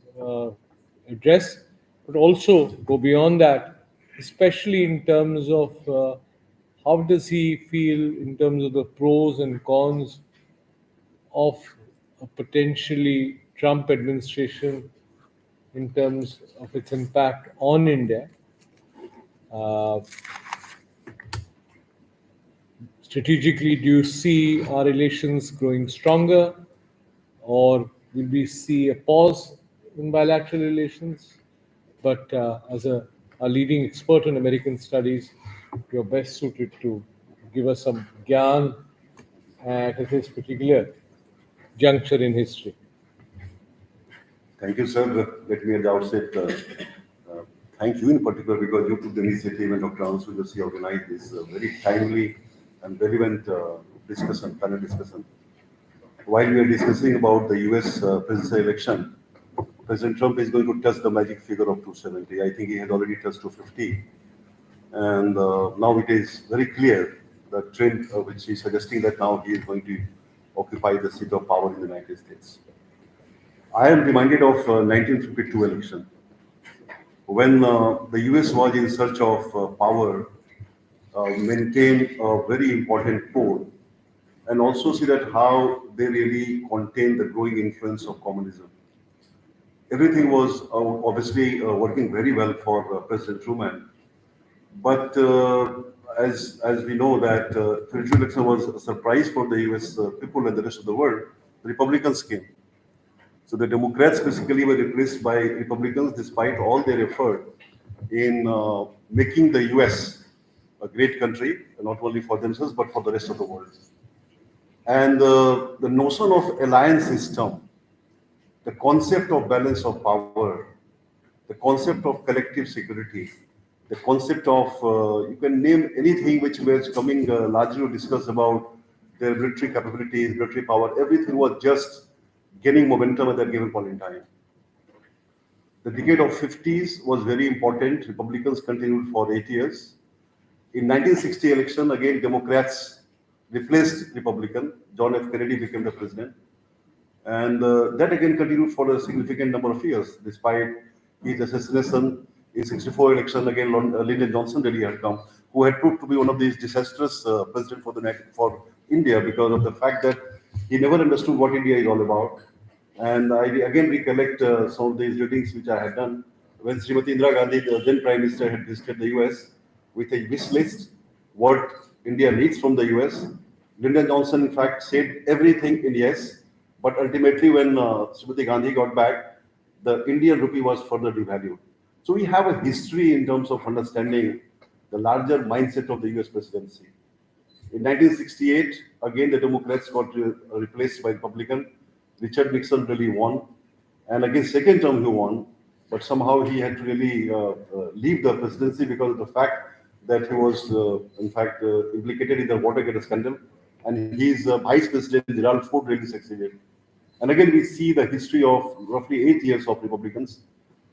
address, but also go beyond that, especially in terms of how does he feel in terms of the pros and cons of a potentially Trump administration in terms of its impact on India. Uh, Strategically, do you see our relations growing stronger, or will we see a pause in bilateral relations? But as a leading expert in American studies, you're best suited to give us some gyan at this particular juncture in history. Thank you, sir. Let me at the outset thank you in particular because you took the initiative and Dr. Anshu Joshi organized this very timely and relevant panel discussion. While we are discussing about the US presidential election, President Trump is going to touch the magic figure of 270. I think he has already touched 250. And now it is very clear the trend which is suggesting that now he is going to occupy the seat of power in the United States. I am reminded of 1952 election when the US was in search of power, maintain a very important core, and also see that how they really contain the growing influence of communism. Everything was obviously working very well for President Truman, but as we know that presidential election was a surprise for the US people and the rest of the world, the Republicans came. So the Democrats basically were replaced by Republicans despite all their effort in making the US a great country, not only for themselves, but for the rest of the world. And the notion of alliance system, the concept of balance of power, the concept of collective security, the concept of, you can name anything which was coming largely to discuss about their military capabilities, military power, everything was just gaining momentum at that given point in time. The decade of 50s was very important. Republicans continued for 8 years. In 1960 election, again, Democrats replaced Republican. John F. Kennedy became the president. And that again continued for a significant number of years, despite his assassination in 64 election. Again, Lyndon Johnson really had come, who had proved to be one of these disastrous president for India because of the fact that he never understood what India is all about. And I again recollect some of these readings which I had done when Srimati Indira Gandhi, the then Prime Minister, had visited the US with a wish list, what India needs from the US. Lyndon Johnson, in fact, said everything in yes, but ultimately when Srimati Gandhi got back, the Indian rupee was further devalued. So we have a history in terms of understanding the larger mindset of the US presidency. In 1968, again, the Democrats got replaced by Republican. Richard Nixon really won. And again, second term he won, but somehow he had to really leave the presidency because of the fact that he was, in fact, implicated in the Watergate scandal. And his vice president, Gerald Ford, really succeeded. And again, we see the history of roughly 8 years of Republicans.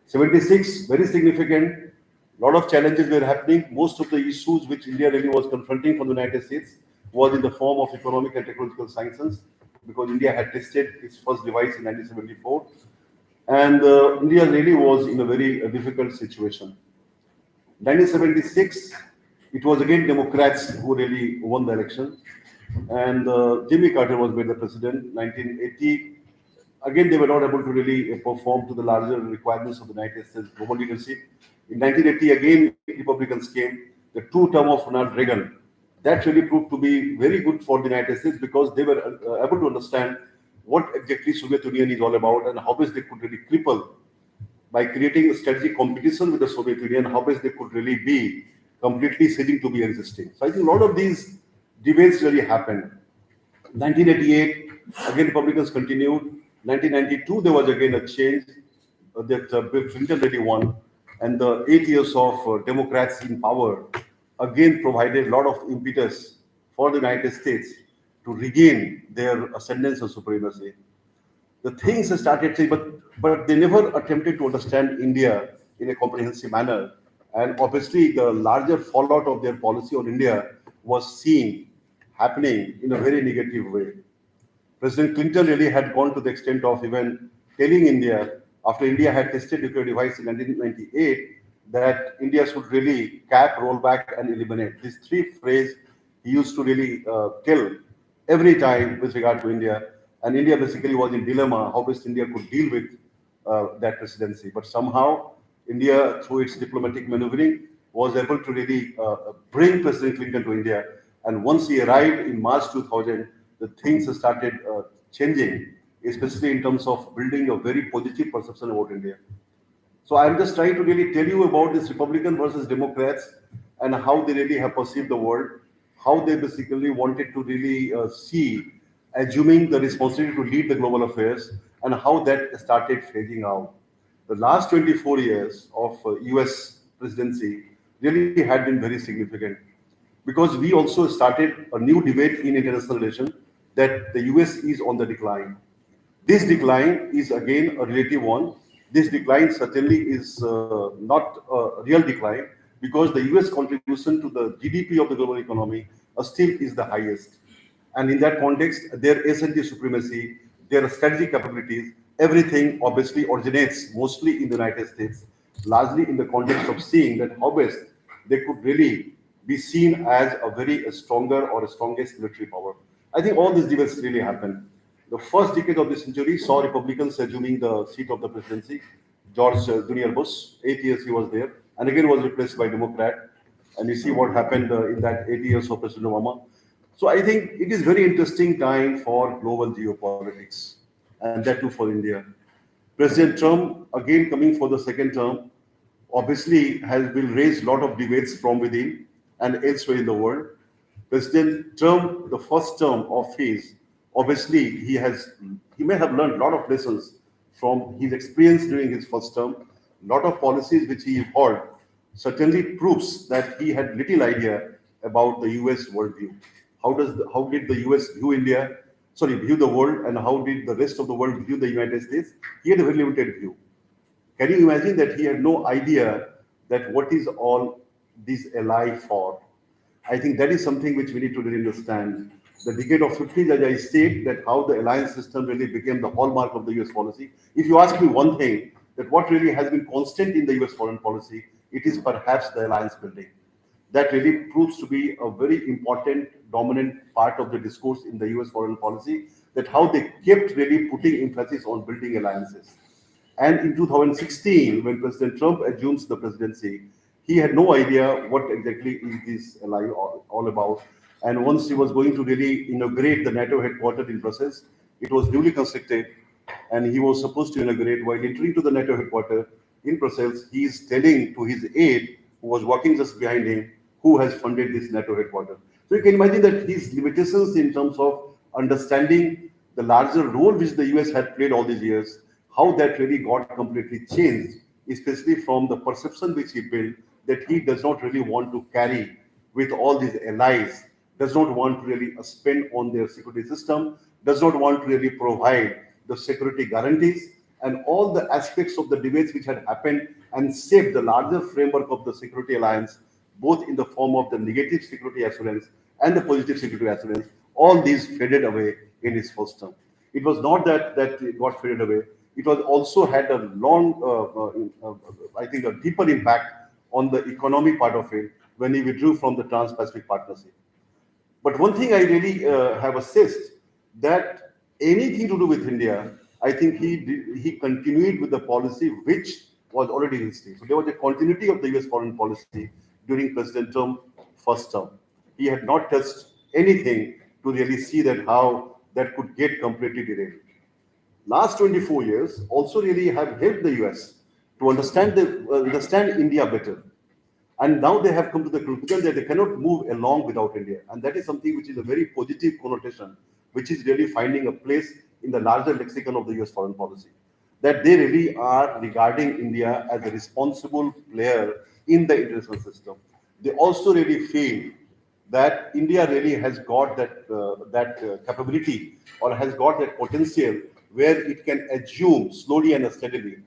76, very significant. A lot of challenges were happening. Most of the issues which India really was confronting from the United States was in the form of economic and technological sciences, because India had tested its first device in 1974. And India really was in a very difficult situation. 1976, it was again Democrats who really won the election, and Jimmy Carter was made the president. 1980, again they were not able to really perform to the larger requirements of the United States global leadership. In 1980, again Republicans came. The two-term of Ronald Reagan, that really proved to be very good for the United States, because they were able to understand what exactly Soviet Union is all about and how best they could really cripple by creating a strategic competition with the Soviet Union, how best they could really be completely ceasing to be existing. So I think a lot of these debates really happened. 1988, again Republicans continued. 1992, there was again a change that Bill Clinton really won, and the 8 years of Democrats in power again provided a lot of impetus for the United States to regain their ascendance and supremacy. The things started saying, but they never attempted to understand India in a comprehensive manner. And obviously, the larger fallout of their policy on India was seen happening in a very negative way. President Clinton really had gone to the extent of even telling India, after India had tested nuclear device in 1998, that India should really cap, roll back, and eliminate. These three phrases he used to really tell every time with regard to India. And India basically was in dilemma how best India could deal with that presidency. But somehow, India, through its diplomatic maneuvering, was able to really bring President Clinton to India. And once he arrived in March 2000, the things started changing, especially in terms of building a very positive perception about India. So I'm just trying to really tell you about this Republican versus Democrats and how they really have perceived the world, how they basically wanted to really see, assuming the responsibility to lead the global affairs, and how that started fading out. The last 24 years of US presidency really had been very significant, because we also started a new debate in international relations that the US is on the decline. This decline is again a relative one. This decline certainly is not a real decline, because the US contribution to the GDP of the global economy still is the highest. And in that context, their S&T supremacy, their strategic capabilities, everything obviously originates mostly in the United States, largely in the context of seeing that how best they could really be seen as a very stronger or strongest military power. I think all these debates really happened. The first decade of the century saw Republicans assuming the seat of the presidency. George Junior Bush, 8 years he was there, and again was replaced by Democrat. And you see what happened in that 8 years of President Obama. So I think it is very interesting time for global geopolitics, and that too for India. President Trump, again coming for the second term, obviously will raise a lot of debates from within and elsewhere in the world. President Trump, the first term of his, obviously he may have learned a lot of lessons from his experience during his first term. A lot of policies which he evolved certainly proves that he had little idea about the US worldview. How did the US view India? Sorry, view the world, and how did the rest of the world view the United States? He had a very limited view. Can you imagine that he had no idea that what is all this ally for? I think that is something which we need to really understand. The decade of 50s, as I said, that how the alliance system really became the hallmark of the US policy. If you ask me one thing, that what really has been constant in the US foreign policy, it is perhaps the alliance building. That really proves to be a very important, dominant part of the discourse in the US foreign policy, that how they kept really putting emphasis on building alliances. And in 2016, when President Trump assumes the presidency, he had no idea what exactly is this ally all about. And once he was going to really inaugurate the NATO headquarters in Brussels, it was newly constructed, and he was supposed to inaugurate. While entering to the NATO headquarters in Brussels, he is telling to his aide, who was walking just behind him, who has funded this NATO headquarters. So you can imagine that his limitations in terms of understanding the larger role which the US had played all these years, how that really got completely changed, especially from the perception which he built that he does not really want to carry with all these allies, does not want to really spend on their security system, does not want to really provide the security guarantees, and all the aspects of the debates which had happened and shaped the larger framework of the security alliance, both in the form of the negative security assurance and the positive security assurance, all these faded away in his first term. It was not that it got faded away. It was also had a long, I think, a deeper impact on the economy part of it when he withdrew from the Trans-Pacific Partnership. But one thing I really have assessed, that anything to do with India, I think he continued with the policy which was already existing. So there was a continuity of the US foreign policy during President Trump's first term. He had not touched anything to really see that how that could get completely derailed. Last 24 years also really have helped the US to understand India better. And now they have come to the conclusion that they cannot move along without India. And that is something which is a very positive connotation, which is really finding a place in the larger lexicon of the US foreign policy. That they really are regarding India as a responsible player in the international system. They also really feel that India really has got that capability, or has got that potential where it can assume slowly and steadily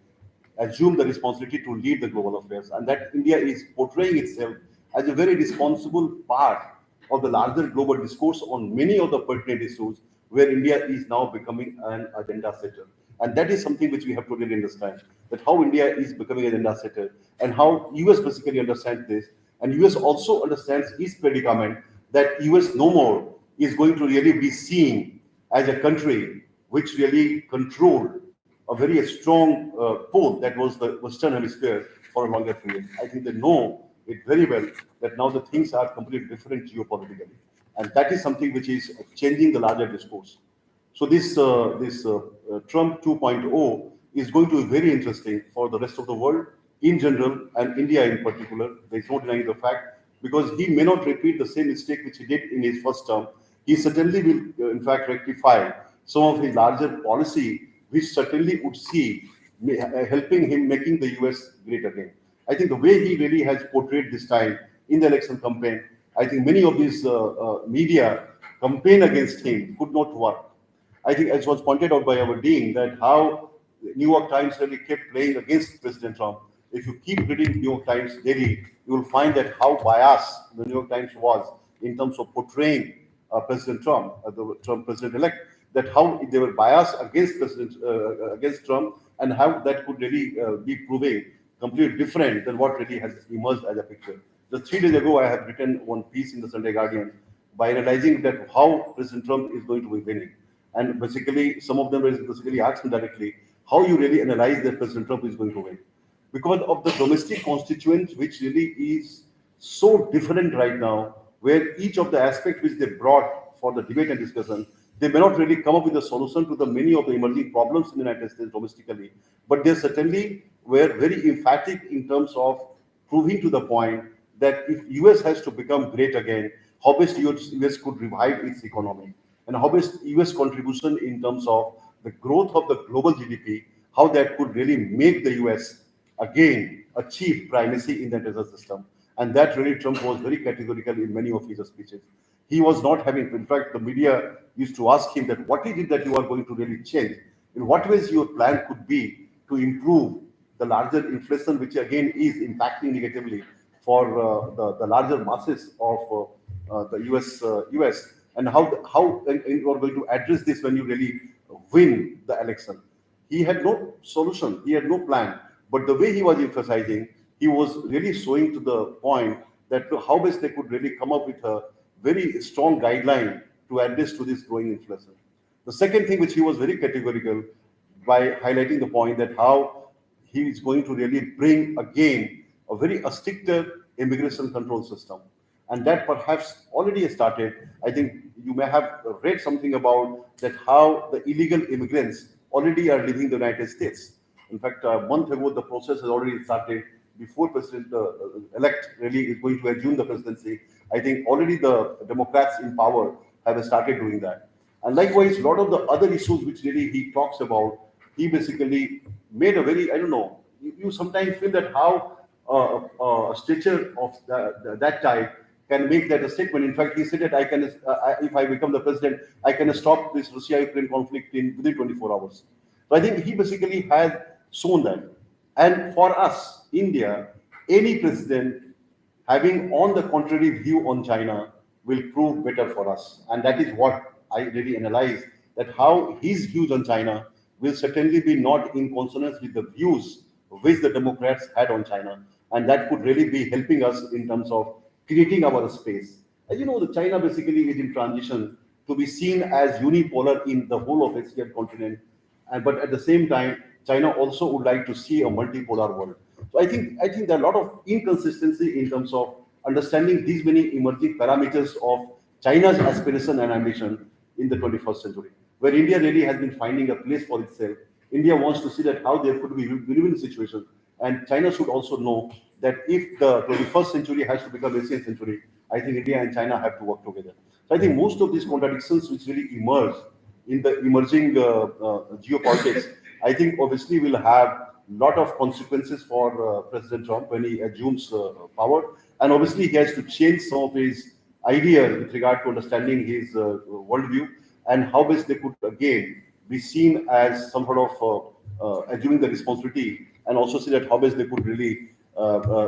assume the responsibility to lead the global affairs, and that India is portraying itself as a very responsible part of the larger global discourse on many of the pertinent issues, where India is now becoming an agenda setter. And that is something which we have to really understand, that how India is becoming an agenda setter, and how US basically understands this, and US also understands its predicament, that US no more is going to really be seen as a country which really controlled a very strong pole that was the Western Hemisphere for a longer period. I think they know it very well that now the things are completely different geopolitically, and that is something which is changing the larger discourse. So this Trump 2.0 is going to be very interesting for the rest of the world in general and India in particular. There is no denying the fact, because he may not repeat the same mistake which he did in his first term. He certainly will, in fact, rectify some of his larger policy, which certainly would see helping him making the US great again. I think the way he really has portrayed this time in the election campaign, I think many of these media campaign against him could not work. I think, as was pointed out by our dean, that how New York Times really kept playing against President Trump. If you keep reading New York Times daily, you will find that how biased the New York Times was in terms of portraying President Trump, the Trump president-elect, that how they were biased against against Trump, and how that could really be proving completely different than what really has emerged as a picture. Just 3 days ago, I have written one piece in the Sunday Guardian by analyzing that how President Trump is going to be winning. And basically, some of them basically asked me directly, how you really analyze that President Trump is going to win? Because of the domestic constituent, which really is so different right now, where each of the aspects which they brought for the debate and discussion, they may not really come up with a solution to the many of the emerging problems in the United States domestically, but they certainly were very emphatic in terms of proving to the point that if US has to become great again, how best US could revive its economy, and how best US contribution in terms of the growth of the global GDP, how that could really make the US again achieve primacy in the international system. And that really Trump was very categorical in many of his speeches. He was not having, in fact, the media used to ask him that what is it that you are going to really change? In what ways your plan could be to improve the larger inflation, which again is impacting negatively for the larger masses of the US, and how you are going to address this when you really win the election. He had no solution, he had no plan, but the way he was emphasizing, he was really showing to the point that how best they could really come up with a very strong guideline to address to this growing inflation. The second thing which he was very categorical by highlighting the point that how he is going to really bring again a very stricter immigration control system. And that perhaps already started. I think you may have read something about that how the illegal immigrants already are leaving the United States. In fact, a month ago, the process has already started before President-elect really is going to assume the presidency. I think already the Democrats in power have started doing that. And likewise, a lot of the other issues which really he talks about, he basically made a very, I don't know, you sometimes feel that how a stature of that type can make that a statement. In fact, he said that if I become the president, I can stop this Russia-Ukraine conflict within 24 hours. So I think he basically has shown that. And for us, India, any president having on the contrary view on China will prove better for us. And that is what I really analyze, that how his views on China will certainly be not in consonance with the views which the Democrats had on China. And that could really be helping us in terms of creating our space. As you know, the China basically is in transition to be seen as unipolar in the whole of Asian continent. But at the same time, China also would like to see a multipolar world. So I think there are a lot of inconsistency in terms of understanding these many emerging parameters of China's aspiration and ambition in the 21st century, where India really has been finding a place for itself. India wants to see that how there could be win-win situation, and China should also know that if the 21st century has to become Asian century, I think India and China have to work together. So I think most of these contradictions which really emerge in the emerging geopolitics, I think obviously will have lot of consequences for President Trump when he assumes power, and obviously he has to change some of his ideas with regard to understanding his worldview and how best they could again be seen as some sort of assuming the responsibility, and also see that how best they could really,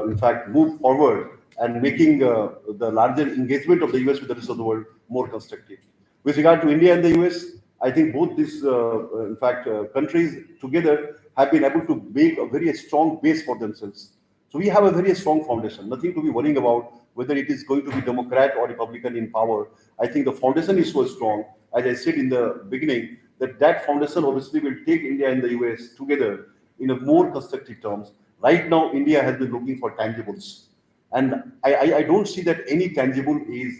in fact, move forward and making the larger engagement of the US with the rest of the world more constructive. With regard to India and the US, I think both these, in fact, countries together have been able to make a very strong base for themselves. So we have a very strong foundation, nothing to be worrying about whether it is going to be Democrat or Republican in power. I think the foundation is so strong, as I said in the beginning, that foundation obviously will take India and the US together in a more constructive terms. Right now, India has been looking for tangibles. And I don't see that any tangible is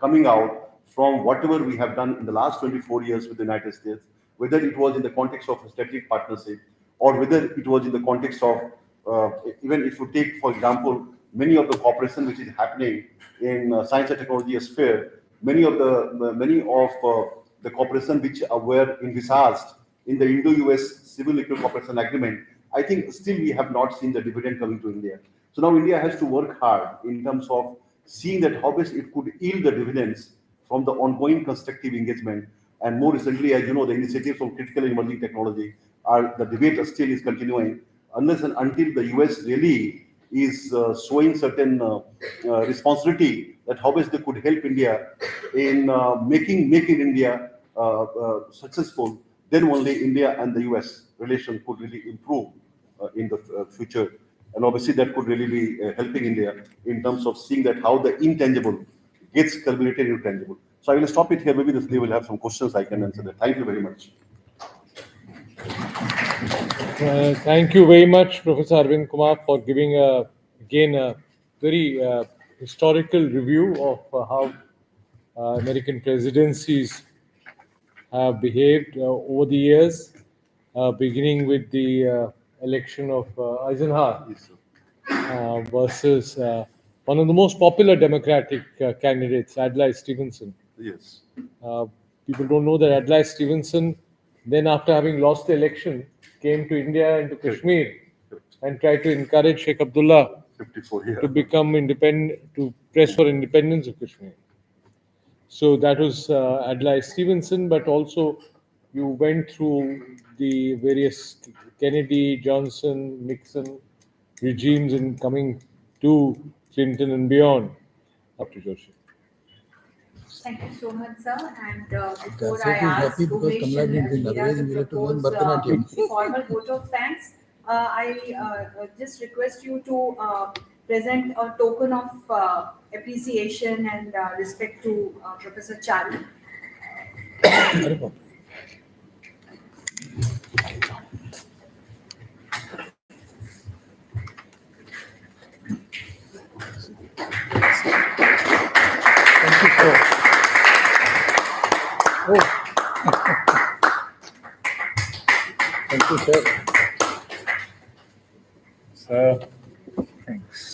coming out from whatever we have done in the last 24 years with the United States, whether it was in the context of a strategic partnership or whether it was in the context of, even if you take, for example, many of the cooperation which is happening in science and technology sphere, many of the cooperation which were envisaged in the Indo-US Civil Nuclear Cooperation Agreement, I think still we have not seen the dividend coming to India. So now India has to work hard in terms of seeing that how best it could yield the dividends from the ongoing constructive engagement. And more recently, as you know, the initiatives on critical and emerging technology the debate still is continuing, unless and until the US really is showing certain responsibility that how best they could help India in making India successful, then only India and the US relation could really improve in the future. And obviously that could really be helping India in terms of seeing that how the intangible gets culminated into tangible. So I will stop it here. Maybe they will have some questions I can answer that. Thank you very much. Thank you very much, Professor Arvind Kumar, for giving again a very historical review of how American presidencies have behaved over the years, beginning with the election of Eisenhower versus one of the most popular Democratic candidates, Adlai Stevenson. Yes. People don't know that Adlai Stevenson, then after having lost the election, came to India and to Kashmir and tried to encourage Sheikh Abdullah 54 years. to become independent, to press for independence of Kashmir. So that was Adlai Stevenson, but also you went through the various Kennedy, Johnson, Nixon regimes and coming to Clinton and beyond, up to Joshi. Thank you so much, sir. And before Kasset I is ask happy because Umesh Kamala and didn't win. Meera Otherwise, to we have to learn propose Bharatanatyam. formal vote of thanks, I just request you to present a token of appreciation and respect to Professor Chari. Arre Baap. Thank you, sir. Oh. Thank you, sir. Sir, thanks.